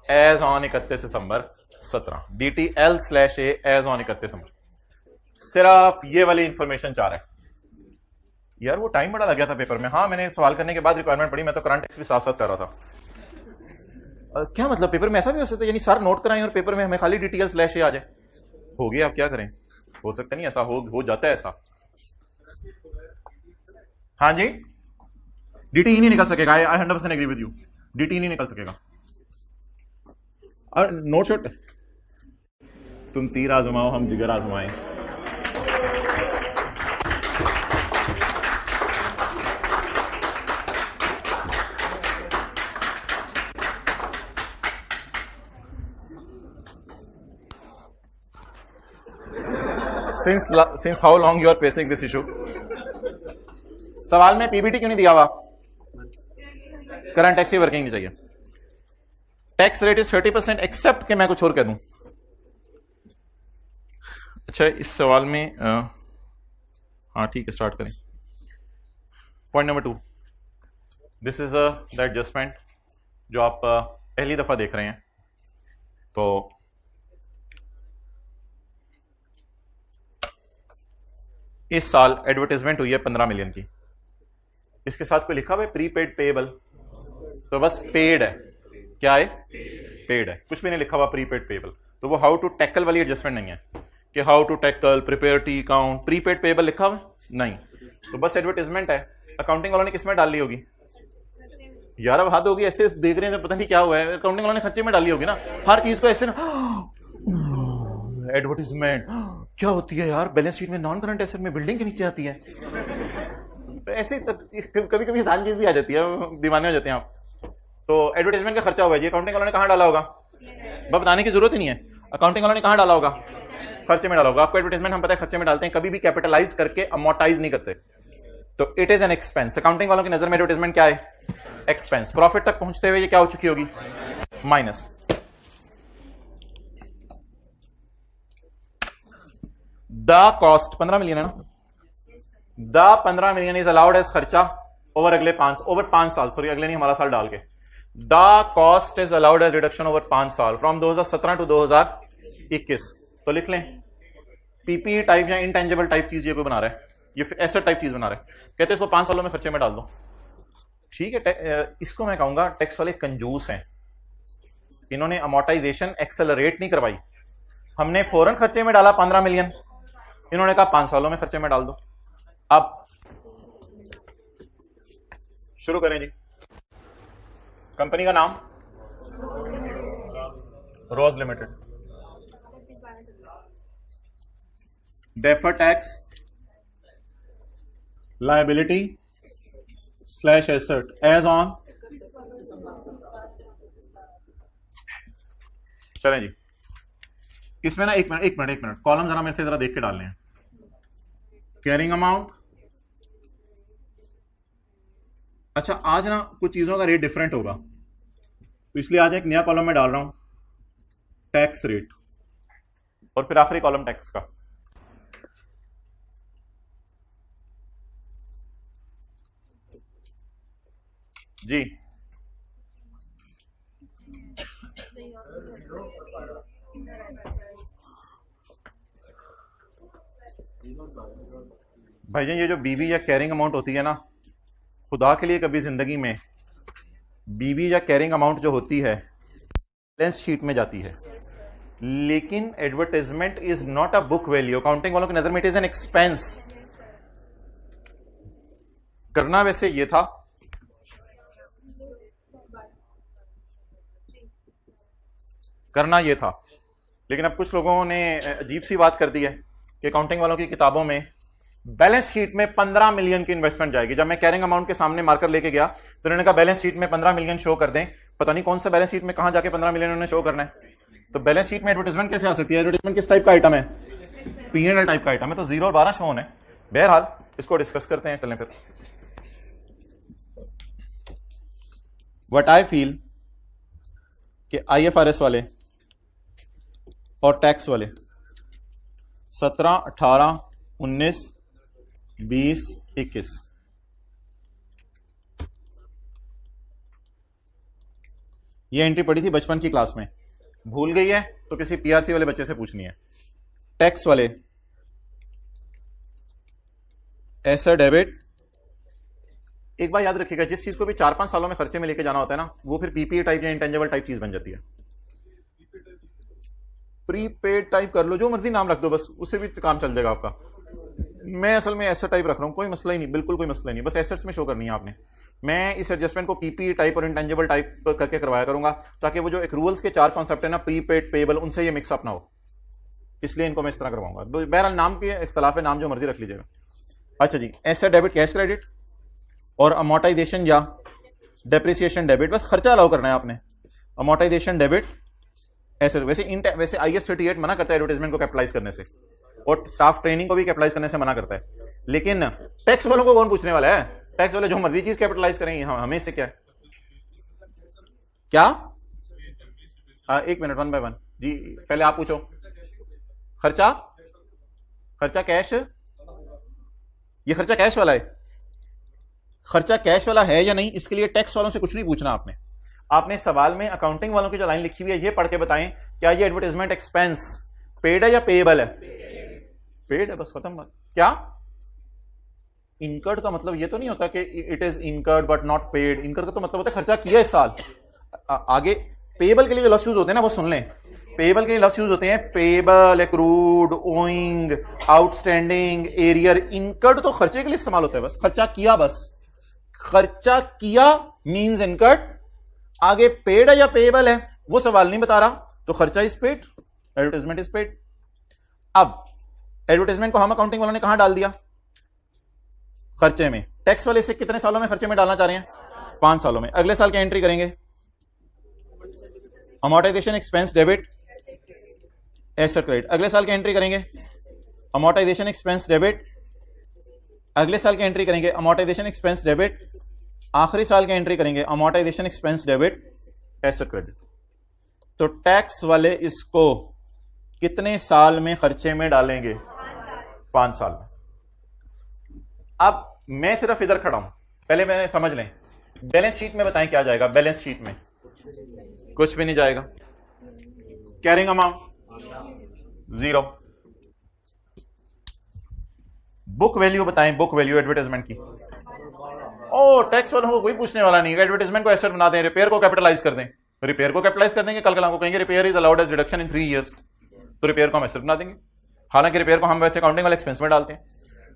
as on 31 December 17। DTL/A as on 31 December, सिर्फ ये वाली इंफॉर्मेशन चाह रहे हैं। यार वो टाइम बड़ा लग गया था पेपर में। हाँ, मैंने सवाल करने के बाद रिक्वायरमेंट पढ़ी, मैं तो करंट टैक्स भी साथ साथ कर रहा था। क्या मतलब पेपर में ऐसा भी हो सकता है, यानी सारा नोट कराएं और पेपर में हमें खाली DTL/A आ जाए? हो गया, आप क्या करें, हो सकता नहीं ऐसा हो जाता है ऐसा। हाँ जी, DT ही नहीं निकल सकेगा। आई 100% एग्री विद यू, DT नहीं निकल सकेगा। और नोट शॉट, तुम तीर आजमाओ हम जिगर आजमाएं। Since how long you are facing this issue? सवाल में PBT क्यों नहीं दिया हुआ? करंट टैक्स ही वर्किंग नहीं चाहिए। टैक्स रेट इज 30% एक्सेप्ट कि मैं कुछ और कह दूं। अच्छा, इस सवाल में हाँ ठीक है, स्टार्ट करें। Point number 2, this is the adjustment जो आप पहली दफा देख रहे हैं। तो इस साल एडवर्टाइजमेंट हुई है 15 मिलियन की। इसके साथ कोई लिखा हुआ है प्रीपेड पेएबल? तो बस पेड है। क्या है? पेड है, कुछ भी नहीं लिखा हुआ प्रीपेड पेएबल। तो वो हाउ टू टैकल वाली एडजस्टमेंट नहीं है कि how to tackle prepare T account prepaid payable लिखा हुआ नहीं। तो बस एडवर्टाइजमेंट है। अकाउंटिंग वालों ने किस में डाली होगी यार? अब हाथ होगी, ऐसे देख रहे हैं, पता नहीं क्या हुआ है। अकाउंटिंग वालों ने खर्चे में डाली होगी ना, हर चीज को ऐसे ना। एडवर्टाइजमेंट क्या होती है यार? बैलेंस शीट में नॉन करंट एसेट में बिल्डिंग के नीचे आती है। ऐसे कभी कभी आसान चीज भी आ जाती है, दीवाने हो जाते हैं आप। तो एडवर्टाइजमेंट का खर्चा हुआ है जी, अकाउंटिंग वालों ने कहां डाला होगा? बस बताने की जरूरत ही नहीं है। अकाउंटिंग वालों ने कहां डाला होगा? खर्चे में डाला होगा। आपको एडवर्टाइजमेंट हम पता है खर्चे में डालते हैं, कभी भी कैपिटलाइज करके अमोर्टाइज नहीं करते। तो it is an expense. Accounting वालों की नजर में एडवर्टाइजमेंट क्या है? एक्सपेंस। प्रॉफिट तक पहुंचते हुए ये क्या हो चुकी होगी? माइनस। द कॉस्ट 15 मिलियन है ना? The 15 million is allowed as खर्चा ओवर ओवर 5 साल, सॉरी अगले नहीं, हमारा साल डाल के। The cost is allowed as reduction over 5 साल फ्रॉम 2017 टू 2021। तो लिख लें पीपी टाइप या इनटेंजिबल टाइप चीज ये कोई बना रहा है, ये एसेट टाइप चीज बना रहा है, कहते हैं इसको 5 सालों में खर्चे में डाल दो। ठीक है, इसको मैं कहूंगा टैक्स वाले कंजूस हैं। इन्होंने अमोर्टाइजेशन एक्सेलरेट नहीं करवाई। हमने फौरन खर्चे में डाला 15 मिलियन, इन्होंने कहा 5 सालों में खर्चे में डाल दो। अब शुरू करें जी। कंपनी का नाम Rose Limited. Deferred tax liability slash asset as on. चलें जी, इसमें ना एक मिनट कॉलम जरा मेरे से जरा देख के डाल लें। कैरिंग अमाउंट, अच्छा आज ना कुछ चीजों का रेट डिफरेंट होगा, तो इसलिए आज एक नया कॉलम में डाल रहा हूं टैक्स रेट, और फिर आखिरी कॉलम टैक्स का। जी भाईजान, ये जो बीवी या कैरिंग अमाउंट होती है ना, खुदा के लिए कभी जिंदगी में बीवी या कैरिंग अमाउंट जो होती है बैलेंस शीट में जाती है, लेकिन advertisement is not a book value. Accounting वालों की नजर में इट इज एन एक्सपेंस। करना वैसे ये था, करना ये था, लेकिन अब कुछ लोगों ने अजीब सी बात कर दी है कि अकाउंटिंग वालों की किताबों में बैलेंस शीट में 15 मिलियन की इन्वेस्टमेंट जाएगी। जब मैं कैरिंग अमाउंट के सामने मार्कर लेके गया तो उन्होंने कहा बैलेंस शीट में 15 मिलियन शो कर दें। पता नहीं कौन सा बैलेंस शीट में कहां जाके 15 मिलियन उन्होंने शो करना है। तो बैलेंस शीट में एडवर्टाइजमेंट कैसे आ सकती है? एडवर्टाइजमेंट किस टाइप का आइटम है? P&L टाइप का आइटम है, तो 0 और 12 शो होने। बहरहाल इसको डिस्कस करते हैं, चलें फिर। व्हाट आई फील कि IFRS वाले और टैक्स वाले 17, 18, 19, 20, 21 ये एंट्री पड़ी थी बचपन की क्लास में, भूल गई है तो किसी PRC वाले बच्चे से पूछनी है। टैक्स वाले ऐसा डेबिट, एक बार याद रखिएगा, जिस चीज को भी 4-5 सालों में खर्चे में लेके जाना होता है ना, वो फिर PPA टाइप या इंटेंजिबल टाइप चीज बन जाती है। प्रीपेड टाइप कर लो, जो मर्जी नाम रख दो, बस उससे भी काम चल जाएगा आपका। मैं असल में एसेट टाइप रख रहा हूं, कोई मसला ही नहीं, बिल्कुल कोई मसला नहीं, बस एसेट्स में शो करनी है आपने। मैं इस एडजस्टमेंट को PPE टाइप और इंटेंजिबल टाइप करके करवाया करूंगा, ताकि वो जो एक्रूअल्स के 4 कॉन्सेप्ट है ना, प्रीपेड, पेबल, उनसे ये मिक्सअप ना हो, इसलिए इनको मैं इस तरह करवाऊंगा। बहरहाल नाम के इख्तलाफ है, नाम जो मर्जी रख लीजिएगा। अच्छा जी, एसेट डेबिट कैश क्रेडिट और अमोर्टाइजेशन या डेप्रिसिएशन डेबिट, बस खर्चा अलाउ करना है आपने। अमोर्टाइजेशन डेबिट ऐसे, वैसे IAS 38 मना करता है एडवर्टाइजमेंट को कैपिटलाइज करने से, और स्टाफ ट्रेनिंग को भी कैपिटलाइज करने से मना करता है, लेकिन टैक्स वालों को कौन पूछने वाला है? टैक्स वाले जो मर्जी चीज कैपिटलाइज करेंगे, हमें इससे क्या है? क्या? एक मिनट, 1 बाय 1 जी, पहले आप पूछो। खर्चा कैश, ये खर्चा कैश वाला है? खर्चा कैश वाला है या नहीं, इसके लिए टैक्स वालों से कुछ नहीं पूछना आपने सवाल में अकाउंटिंग वालों की जो लाइन लिखी हुई है ये पढ़ के बताएं, क्या ये एडवर्टाइजमेंट एक्सपेंस पेड है या पेएबल है? पेड है, बस खत्म बात। क्या इनकर्ड का मतलब ये तो नहीं होता कि it is incurred but not paid. Incurred का तो मतलब होता है खर्चा किया इस साल। आगे पेएबल के लिए जो लफ्ज यूज होते हैं ना, वो सुन लें। पेएबल के लिए लफ्ज यूज होते हैं payable, accrued, owing, outstanding, arrear. Incurred तो खर्चे के लिए इस्तेमाल होता है, बस खर्चा किया, बस खर्चा किया मींस इनकर्ड। आगे पेड है या पेएबल है वो सवाल नहीं बता रहा, तो खर्चा is paid, advertisement is paid. अब एडवर्टाइजमेंट को हम अकाउंटिंग वालों ने कहां डाल दिया? खर्चे में। टैक्स वाले इसे कितने सालों में खर्चे में डालना चाह रहे हैं? 5 सालों में। अगले साल क्या एंट्री करेंगे? Amortisation expense debit, asset credit. अगले साल क्या एंट्री करेंगे? Amortisation expense debit. अगले साल क्या एंट्री करेंगे? Amortisation expense debit. आखिरी साल क्या एंट्री करेंगे? Amortisation expense debit, asset credit. तो टैक्स वाले इसको कितने साल में खर्चे में डालेंगे? 5 साल में। अब मैं सिर्फ इधर खड़ा हूं, पहले मैंने समझ लें। बैलेंस शीट में बताएं क्या जाएगा? बैलेंस शीट में कुछ भी नहीं जाएगा। Carrying amount 0। बुक वैल्यू बताएं, बुक वैल्यू एडवर्टाइजमेंट की। ओ, टैक्स वालों को कोई पूछने वाला नहीं है। एडवर्टाइजमेंट को एसेट बना दें, रिपेयर को कैपिटलाइज कर दें। रिपेयर को कैपिटलाइज कर देंगे, कल को कहेंगे repair is allowed as reduction in 3 years, तो रिपेयर को हम एसेट बना देंगे। हालांकि रिपेयर को हम वैसे अकाउंटिंग वाले एक्सपेंस में डालते हैं।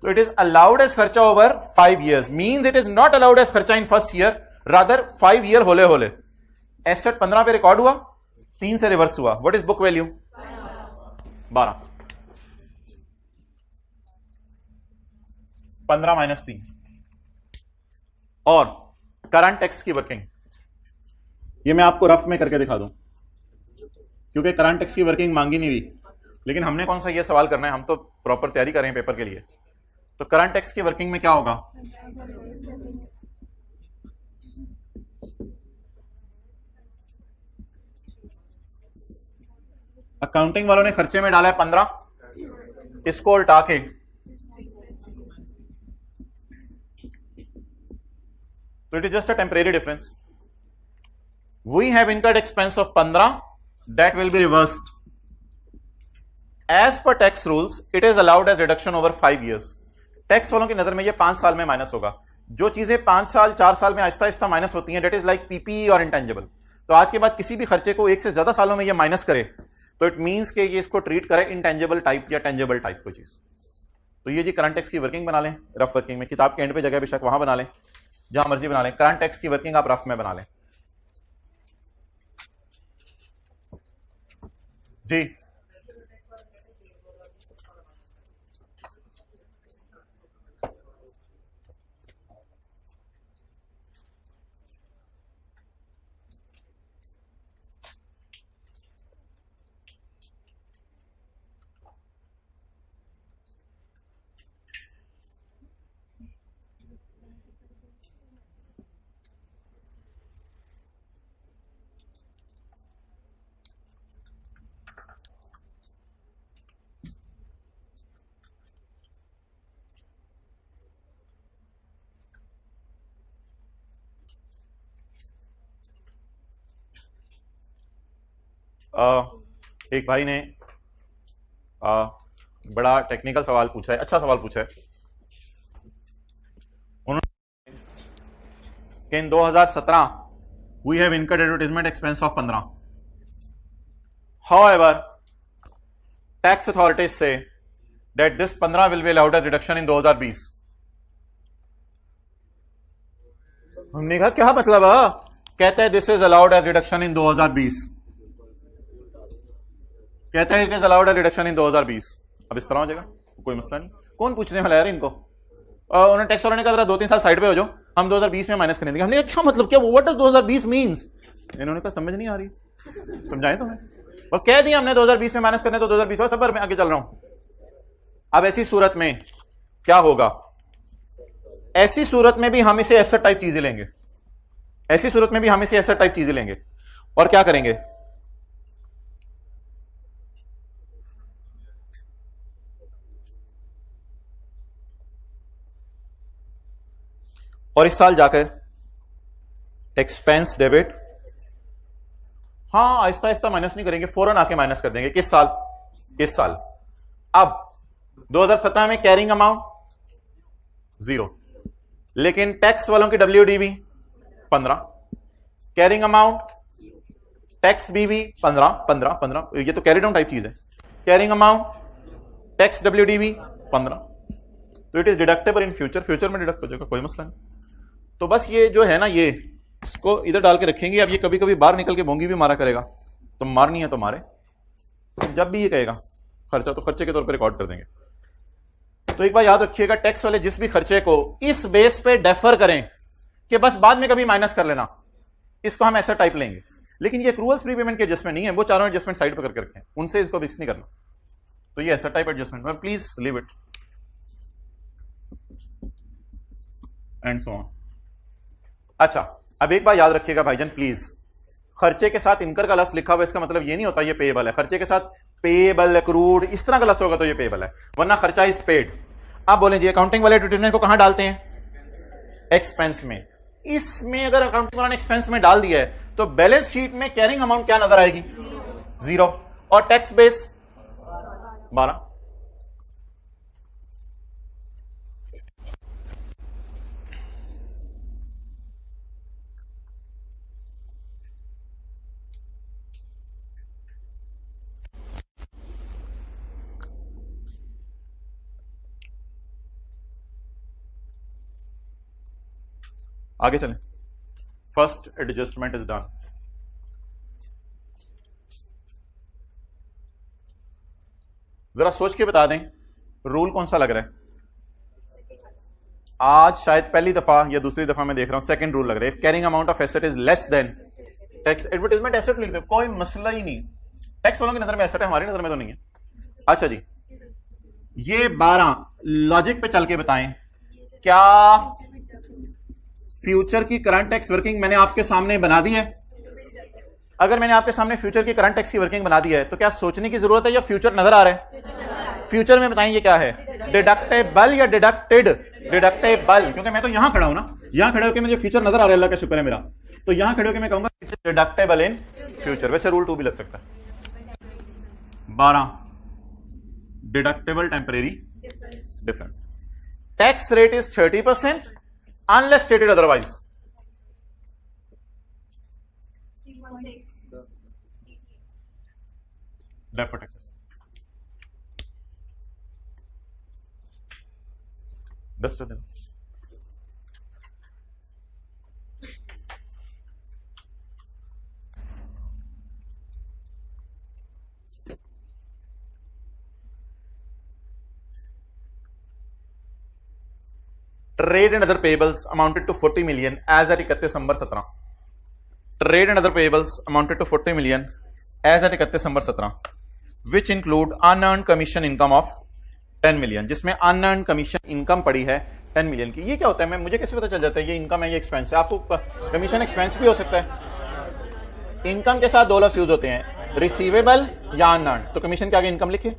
तो इट इज अलाउड एज खर्चा over 5 years, means it is not allowed as खर्चा in first year, rather 5 year होले होले। एसेट 15 पे रिकॉर्ड हुआ, 3 से रिवर्स हुआ। What is book value? 12। 15 minus 3। और करंट टैक्स की वर्किंग ये मैं आपको रफ में करके दिखा दूं, क्योंकि करंट टैक्स की वर्किंग मांगी नहीं हुई, लेकिन हमने कौन सा ये सवाल करना है, हम तो प्रॉपर तैयारी कर रहे हैं पेपर के लिए। तो करंट टैक्स की वर्किंग में क्या होगा? अकाउंटिंग वालों ने खर्चे में डाला है 15, इसको उल्टा के तो it is just a temporary difference. We have incurred expense of 15, that will be reversed as per tax rules. It is allowed as reduction over 5 years। Tax वालों की नजर में ये 5 साल में माइनस होगा। जो चीजें 5 साल 4 साल में आहिस्ता आहिस्ता माइनस होती हैं, दैट इज लाइक पीपीई और इंटेंजिबल। तो आज के बाद किसी भी खर्चे को 1 से ज्यादा सालों में ये माइनस करे, तो इट मींस कि ये इसको ट्रीट करे इंटेंजिबल टाइप या टेंजिबल टाइप कोई चीज। तो ये जी करंट टैक्स की वर्किंग बना लें रफ वर्किंग में, किताब के एंड पे जगह बेशक वहां बना लें, जहां मर्जी बना लें, करंट टैक्स की वर्किंग आप रफ में बना लें जी। एक भाई ने बड़ा टेक्निकल सवाल पूछा है, अच्छा सवाल पूछा है। उन्होंने कि in 2017 we have incurred advertisement expense of 15। However tax authorities say that this 15 will be allowed as reduction in 2020। हमने कहा क्या मतलब है? कहता है this is allowed as reduction in 2020, कहता है it is allowed as reduction in 2020। अब इस तरह हो जाएगा, कोई मसला नहीं, कौन पूछने वाला यार इनको। उन्होंने टैक्स वालों ने कहा 2-3 साल साइड पे हो जाओ, हम 2020 में माइनस कर देंगे। हमने कहा क्या मतलब, क्या व्हाट डज 2020 मींस? इन्होंने कहा समझ नहीं आ रही, समझाएं तुम्हें, और कह दिया हमने 2020 में माइनस करने, तो 2020 सब में आगे चल रहा हूं। अब ऐसी सूरत में क्या होगा? ऐसी सूरत में भी हम इसे ऐसा टाइप चीजें लेंगे, ऐसी सूरत में भी हम इसे ऐसा टाइप चीजें लेंगे और क्या करेंगे, और इस साल जाकर एक्सपेंस डेबिट, हाँ आहिस्ता आहिस्ता माइनस नहीं करेंगे, फौरन आके माइनस कर देंगे। किस साल? इस साल। अब 2017 में कैरिंग अमाउंट 0, लेकिन टैक्स वालों की WDV 15, carrying amount tax BV 15, ये तो कैरी डाउन टाइप चीज है। कैरिंग अमाउंट टैक्स WDV 15, तो it is deductible in future, future में डिडक्ट हो जाएगा, कोई मसला नहीं। तो बस ये जो है ना, ये इसको इधर डाल के रखेंगे। अब ये कभी कभी बाहर निकल के भोंगी भी मारा करेगा, तो मारनी है तो मारे, तो जब भी ये कहेगा खर्चा, तो खर्चे के तौर पर रिकॉर्ड कर देंगे। तो एक बार याद रखिएगा, टैक्स वाले जिस भी खर्चे को इस बेस पे डेफर करें कि बस बाद में कभी माइनस कर लेना, इसको हम ऐसा टाइप लेंगे। लेकिन ये एक्रूअल्स प्री पेमेंट के एडजस्टमेंट नहीं है, वो चारों एडजस्टमेंट साइड पर करके रखें, उनसे इसको मिक्स नहीं करना। तो ये ऐसा type adjustment, please leave it and so on. अच्छा, अब एक बार याद रखिएगा भाईजान प्लीज, खर्चे के साथ इनकर का लफ्ज लिखा हुआ, इसका मतलब ये नहीं होता ये पेएबल है। खर्चे के साथ पेएबल, एक्रूड इस तरह का लफ्ज होगा तो ये पेएबल है, वरना खर्चा इज पेड। आप बोलें जी अकाउंटिंग वाले डिटरमिनेंट को कहां डालते हैं? एक्सपेंस में। इसमें अगर अकाउंटिंग वाले ने एक्सपेंस में डाल दिया है तो बैलेंस शीट में कैरिंग अमाउंट क्या नजर आएगी? 0, और टैक्स बेस 12। आगे चलें, फर्स्ट एडजस्टमेंट इज डन। जरा सोच के बता दें रूल कौन सा लग रहा है? आज शायद पहली दफा या दूसरी दफा मैं देख रहा हूं सेकंड रूल लग रहा है। If carrying amount of asset is less than tax, advertisement asset लिख दो, कोई मसला ही नहीं। टैक्स वालों की नजर में एसेट है, हमारी नजर में तो नहीं है। अच्छा जी, ये 12 लॉजिक पे चल के बताएं, क्या फ्यूचर की करंट टैक्स वर्किंग मैंने आपके सामने बना दी है? अगर मैंने आपके सामने फ्यूचर की करंट टैक्स की वर्किंग बना दी है तो क्या सोचने की जरूरत है या फ्यूचर नजर आ रहा है? फ्यूचर में बताएं ये क्या है, डिडक्टेबल या डिडक्टेड? डिडक्टेबल, क्योंकि मैं तो यहां खड़ा हूं ना, यहां खड़े होकर मुझे फ्यूचर नजर आ रहा है, अल्लाह का शुक्र है मेरा, तो यहां खड़े होकर मैं कहूंगा डिडक्टेबल इन फ्यूचर। वैसे रूल 2 भी लग सकता है। 12 deductible temporary difference, tax rate is 30% unless stated otherwise. Deferred taxes. Duster दे दो। Trade and other payables amounted to 40 million as at 31 December 17। Trade and other payables amounted to 40 million as at 31 December 17 which include unearned commission income of 10 million, जिसमें unearn commission income पड़ी है 10 million की। ये क्या होता है, मैं मुझे कैसे पता चल जाता है ये इनकम है ये एक्सपेंस है? आपको कमीशन एक्सपेंस भी हो सकता है। इनकम के साथ दो लफ्ज यूज होते हैं, रिसीवेबल या अनअर्न। तो कमीशन के आगे इनकम लिखिए।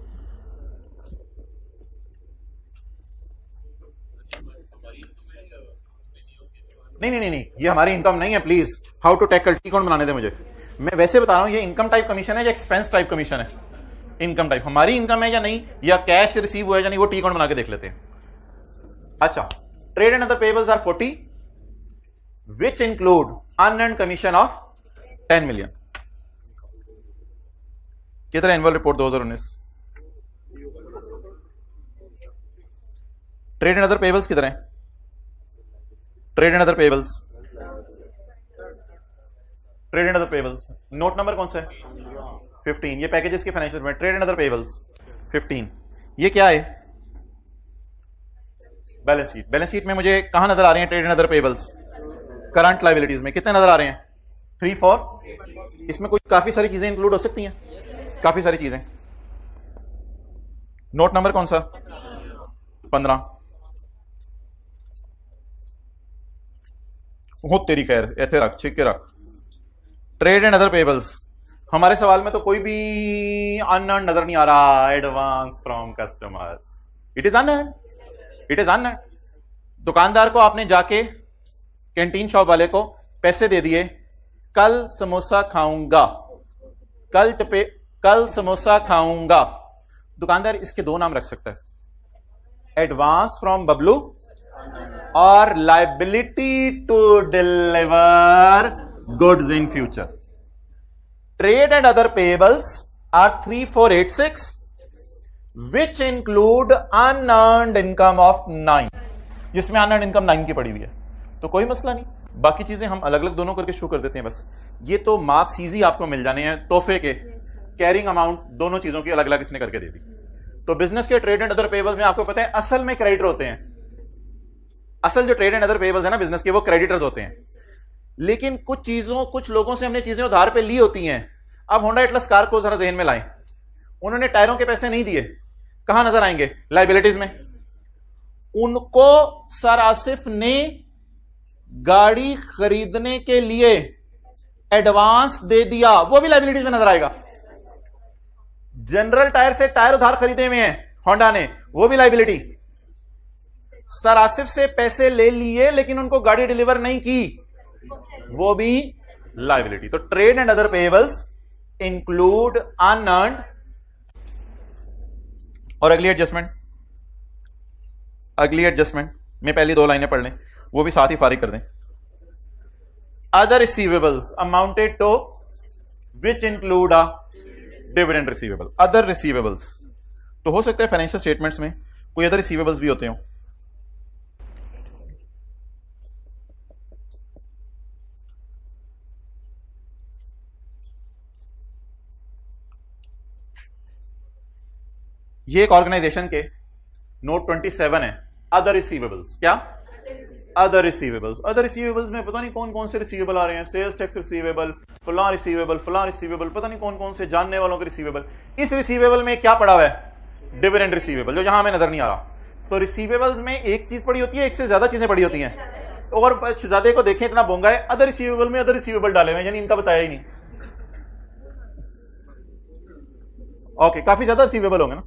नहीं, ये हमारी इनकम नहीं है। Please how to tackle T कौन बनाने दे मुझे। मैं वैसे बता रहा हूं ये इनकम टाइप कमीशन है या एक्सपेंस टाइप कमीशन है। इनकम टाइप हमारी इनकम है या नहीं, या कैश रिसीव हुआ है या नहीं, वो टी कौन बना के देख लेते हैं। अच्छा, trade and other payables are 40 which include unearned commission of 10 million. किधर है annual report 2019? Trade and other payables किधर है? Trade and other payables, trade and other payables note number कौन सा है? 15। ये पैकेजेस के फाइनेंशियल में ट्रेड एंड अदर पेबल्स 15। ये क्या है? Balance sheet. बैलेंस शीट में मुझे कहां नजर आ रहे हैं trade and other payables? Current liabilities में। कितने नजर आ रहे हैं? 3, 4। इसमें कोई काफी सारी चीजें इंक्लूड हो सकती हैं, काफी सारी चीजें। नोट नंबर कौन सा? 15। हो तेरी खैर, ऐसे रख, छिक के रख। ट्रेड एंड अदर पेबल्स, हमारे सवाल में तो कोई भी अनअर्न नजर नहीं आ रहा। Advance from customers, it is unearned, it is unearned. दुकानदार को आपने जाके कैंटीन शॉप वाले को पैसे दे दिए, कल समोसा खाऊंगा, कल समोसा खाऊंगा। दुकानदार इसके दो नाम रख सकता है, एडवांस फ्रॉम बबलू और liability to deliver goods in future. Trade and other payables are 3486 which include unearned income of 9, जिसमें अनअर्न्ड इनकम 9 की पड़ी हुई है। तो कोई मसला नहीं, बाकी चीजें हम अलग अलग दोनों करके शो कर देते हैं। बस ये तो मार्क्स इजी आपको मिल जाने हैं तोहफे के। कैरिंग अमाउंट दोनों चीजों की अलग अलग इसने करके दे दी। तो बिजनेस के ट्रेड एंड अदर पेबल्स में आपको पता है असल में क्रेडिटर होते हैं। असल जो ट्रेड एंड अदर पेबल्स है ना बिजनेस के, वो क्रेडिटर्स होते हैं। लेकिन कुछ चीजों, कुछ लोगों से हमने चीजें उधार पे ली होती हैं। अब होंडा एटलस कार को जरा जहन में लाएं, उन्होंने टायरों के पैसे नहीं दिए, कहां नजर आएंगे? लाइबिलिटीज में। उनको सर आसिफ ने गाड़ी खरीदने के लिए एडवांस दे दिया, वो भी लाइबिलिटीज में नजर आएगा। जनरल टायर से टायर उधार खरीदे हुए हैं होंडा ने, वो भी लाइबिलिटी। सर आसिफ से पैसे ले लिए लेकिन उनको गाड़ी डिलीवर नहीं की, वो भी लाइबिलिटी। तो trade and other payables include unearned. और अगली एडजस्टमेंट, अगली एडजस्टमेंट में पहली दो लाइनें पढ़ लें, वो भी साथ ही फारिग कर दें। Other receivables amounted to which include a dividend receivable. Other receivables तो हो सकता है फाइनेंशियल स्टेटमेंट्स में कोई अदर रिसीवेबल्स भी होते हो। ये एक ऑर्गेनाइजेशन के नोट 27 है, अदर रिसीवेबल्स। क्या? Other receivables. अदर रिसीवेबल्स में पता नहीं कौन कौन से रिसीवेबल आ रहे हैं, सेल्स टैक्स रिसीवेबल, फलां रिसीवेबल, पता नहीं कौन कौन से जानने वालों के रिसीवेबल। इस रिसीवेबल में क्या पड़ा हुआ है? डिविडेंड रिसीवेबल, जो यहां हमें नजर नहीं आ रहा। तो रिसीवेबल्स में एक चीज पड़ी होती है, एक से ज्यादा चीजें पड़ी होती हैं। और शहजादे को देखें इतना बोंगा है, अदर रिसीवेबल में अदर रिसीवेबल डाले हुए, यानी इनका बताया ही नहीं। ओके, काफी ज्यादा रिसीवेबल होंगे ना।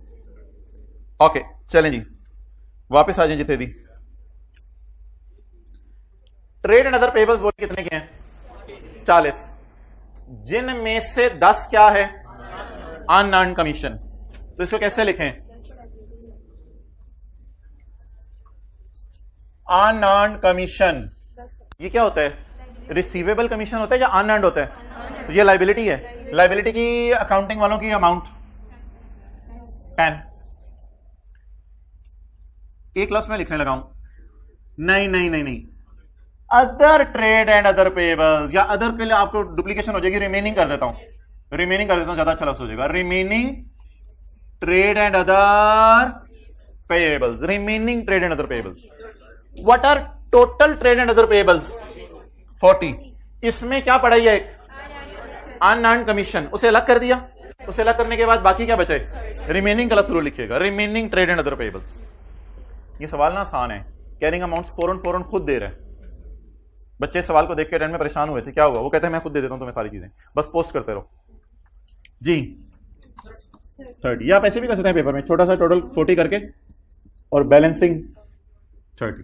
ओके, चलें जी, वापस आ जाएं जितने दी। ट्रेड एंड अदर पेबल्स बोल कितने के हैं? 40, जिनमें से 10 क्या है? Unearned commission. तो इसको कैसे लिखें? Unearned commission. ये क्या होता है? रिसीवेबल कमीशन होता है या अनअर्न्ड होता है? तो ये लाइबिलिटी है। लाइबिलिटी की अकाउंटिंग वालों की अमाउंट 10। एक लफ्ज में लिखने लगा हूं, नहीं नहीं नहीं नहीं, other trade and other payables, या अदर के लिए आपको डुप्लीकेशन हो जाएगी, रिमेनिंग कर देता हूं, रिमेनिंग कर देता हूं, ज्यादा अच्छा लफ्ज हो जाएगा, remaining trade and other payables, remaining trade and other payables. What are total trade and other payables? 40। इसमें क्या पढ़ा है? अनअर्न्ड कमीशन, उसे अलग कर दिया, उसे अलग करने के बाद बाकी क्या बचे? रिमेनिंग का शुरू लिखिएगा, remaining trade and other payables. ये सवाल ना आसान है, कैरिंग अमाउंट्स फौरन खुद दे रहे हैं। बच्चे सवाल को देख के एंड में परेशान हुए थे, क्या हुआ? वो कहते हैं मैं खुद दे देता हूं तुम्हें सारी चीजें, बस पोस्ट करते रहो जी। 30, या आप ऐसे भी कर सकते हैं पेपर में, छोटा सा टोटल 40 करके और बैलेंसिंग 30।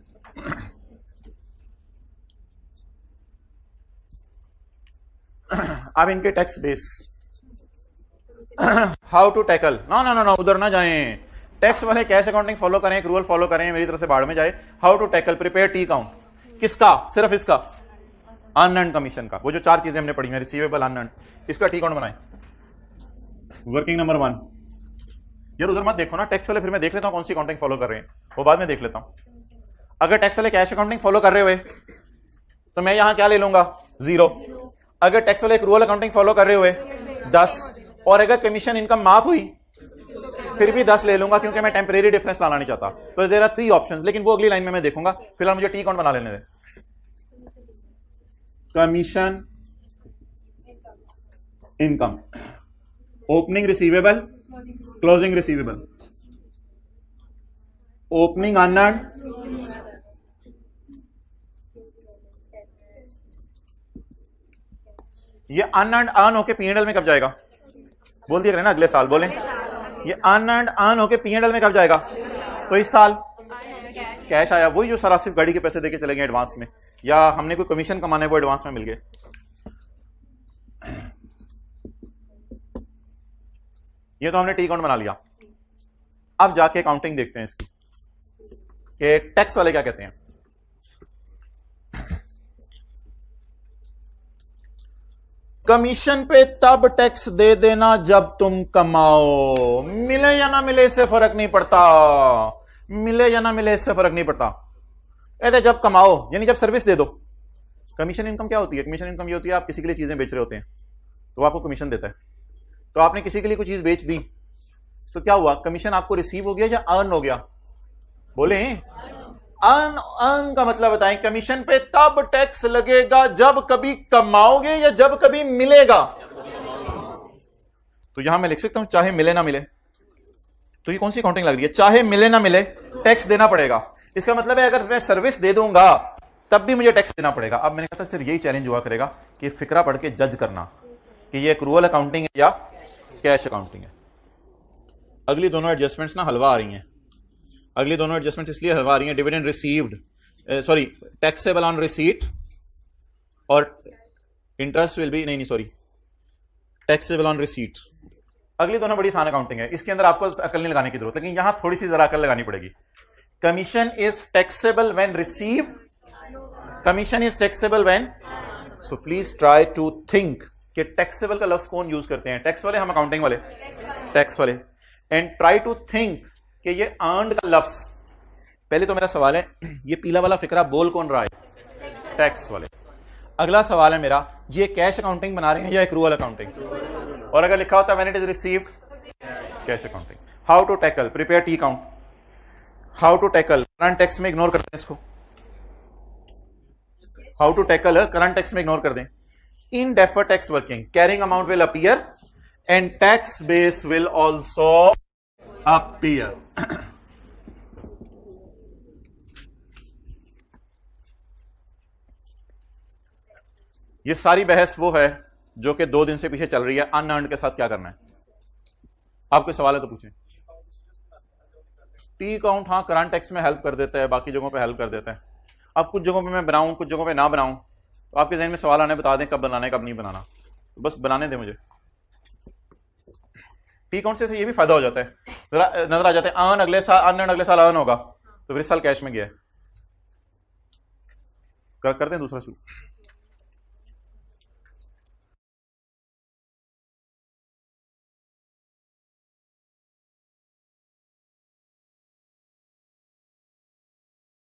अब इनके tax base, how to tackle, ना उधर ना जाएं, टैक्स वाले कैश अकाउंटिंग फॉलो करें, एक रूल फॉलो करें, मेरी तरफ से बाढ़ में जाए। How to tackle, prepare T count, किसका? सिर्फ इसका, अनअर्न्ड कमीशन का। वो जो 4 चीजें हमने पढ़ी हैं, रिसीवेबल, अनअर्न्ड, इसका टी काउंट बनाए। वर्किंग नंबर 1, यार उधर मत देखो ना, टैक्स वाले, फिर मैं देख लेता हूं कौन सी अकाउंटिंग फॉलो कर रहे हैं, वो बाद में देख लेता हूं। अगर टैक्स वाले कैश अकाउंटिंग फॉलो कर रहे हुए तो मैं यहां क्या ले लूंगा? 0। अगर टैक्स वाले एक्रूअल अकाउंटिंग फॉलो कर रहे हुए 10, और अगर कमीशन इनकम माफ हुई फिर भी 10 ले लूंगा, क्योंकि मैं टेम्परेरी डिफरेंस लाना नहीं चाहता। तो देयर आर 3 ऑप्शंस, लेकिन वो अगली लाइन में मैं देखूंगा, फिलहाल मुझे टी काउंट बना लेने दे। Commission income, opening receivable, closing receivable, opening unearned, ये अनअर्न्ड अर्न होके पीएनएल में कब जाएगा? बोल दिया ना, अगले साल बोलें। ये अनअर्न्ड अर्न होके पीएनएल में कब जाएगा? तो इस साल कैश आया, वही जो सारा सिर्फ गाड़ी के पैसे देके चले गए एडवांस में, या हमने कोई कमीशन कमाने वो एडवांस में मिल गए। ये तो हमने टी अकाउंट बना लिया। अब जाके अकाउंटिंग देखते हैं इसकी, कि टैक्स वाले क्या कहते हैं। कमीशन पे तब टैक्स दे देना जब तुम कमाओ, मिले या ना मिले इससे फर्क नहीं पड़ता, मिले या ना मिले इससे फर्क नहीं पड़ता। ऐसे जब कमाओ यानी जब सर्विस दे दो। कमीशन इनकम क्या होती है? कमीशन इनकम ये होती है, आप किसी के लिए चीजें बेच रहे होते हैं तो आपको कमीशन देता है। तो आपने किसी के लिए कोई चीज बेच दी तो क्या हुआ? कमीशन आपको रिसीव हो गया या अर्न हो गया? बोले अर्न। अर्न का मतलब बताएं। कमीशन पे तब टैक्स लगेगा जब कभी कमाओगे या जब कभी मिलेगा। तो यहां मैं लिख सकता हूं चाहे मिले ना मिले। तो ये कौन सी अकाउंटिंग लग रही है? चाहे मिले ना मिले टैक्स देना पड़ेगा। इसका मतलब है अगर मैं सर्विस दे दूंगा तब भी मुझे टैक्स देना पड़ेगा। अब मैंने कहा था सिर्फ यही चैलेंज हुआ करेगा कि फिक्रा पढ़ के जज करना कि ये एक्रूअल अकाउंटिंग है या कैश अकाउंटिंग है। अगली दोनों एडजस्टमेंट्स ना हलवा आ रही हैं। अगली दोनों एडजस्टमेंट्स इसलिए हलवा आ रही हैं, dividend received, sorry taxable on receipt और इंटरेस्ट विल बी, नहीं सॉरी टैक्सेबल ऑन रिसीट। अगली दोनों बड़ी आसान अकाउंटिंग है, इसके अंदर आपको अकल नहीं लगाने की जरूरत, लेकिन यहां थोड़ी सी जरा अकल लगानी पड़ेगी। Commission is taxable when receive, commission is taxable when, so please try to think कि टैक्सेबल का लफ्ज कौन यूज करते हैं? टैक्स वाले, हम अकाउंटिंग वाले, टैक्स वाले। एंड ट्राई टू थिंक कि ये अर्न्ड का लफ्ज, पहले तो मेरा सवाल है ये पीला वाला फिक्रा बोल कौन रहा है? टैक्स वाले। अगला सवाल है मेरा, ये कैश अकाउंटिंग बना रहे हैं या एक्रूअल अकाउंटिंग? और अगर लिखा होता है when it is received, cash accounting. How to tackle, prepare T account. How to tackle, current tax में इग्नोर करते हैं इसको। How to tackle current tax में इग्नोर कर दें। In defer tax working, carrying amount will appear and tax base will also appear. ये सारी बहस वो है जो कि 2 दिन से पीछे चल रही है। अनअर्न्ड के साथ क्या करना है? आपको सवाल है तो पूछें। टी काउंट हाँ करंट टैक्स में हेल्प कर देता है, बाकी जगहों पे हेल्प कर देता है। अब कुछ जगहों पे मैं बनाऊं, कुछ जगहों पे ना बनाऊं, तो आपके जहन में सवाल आने, बता दें कब बनाना है कब नहीं बनाना, तो बस बनाने दें मुझे। टी काउंट से ये भी फायदा हो जाता है, नजर आ जाता है अर्न अगले साल, अनअर्न्ड अगले साल अर्न होगा तो फिर इस साल कैश में गया है। कर दें दूसरा शुरू।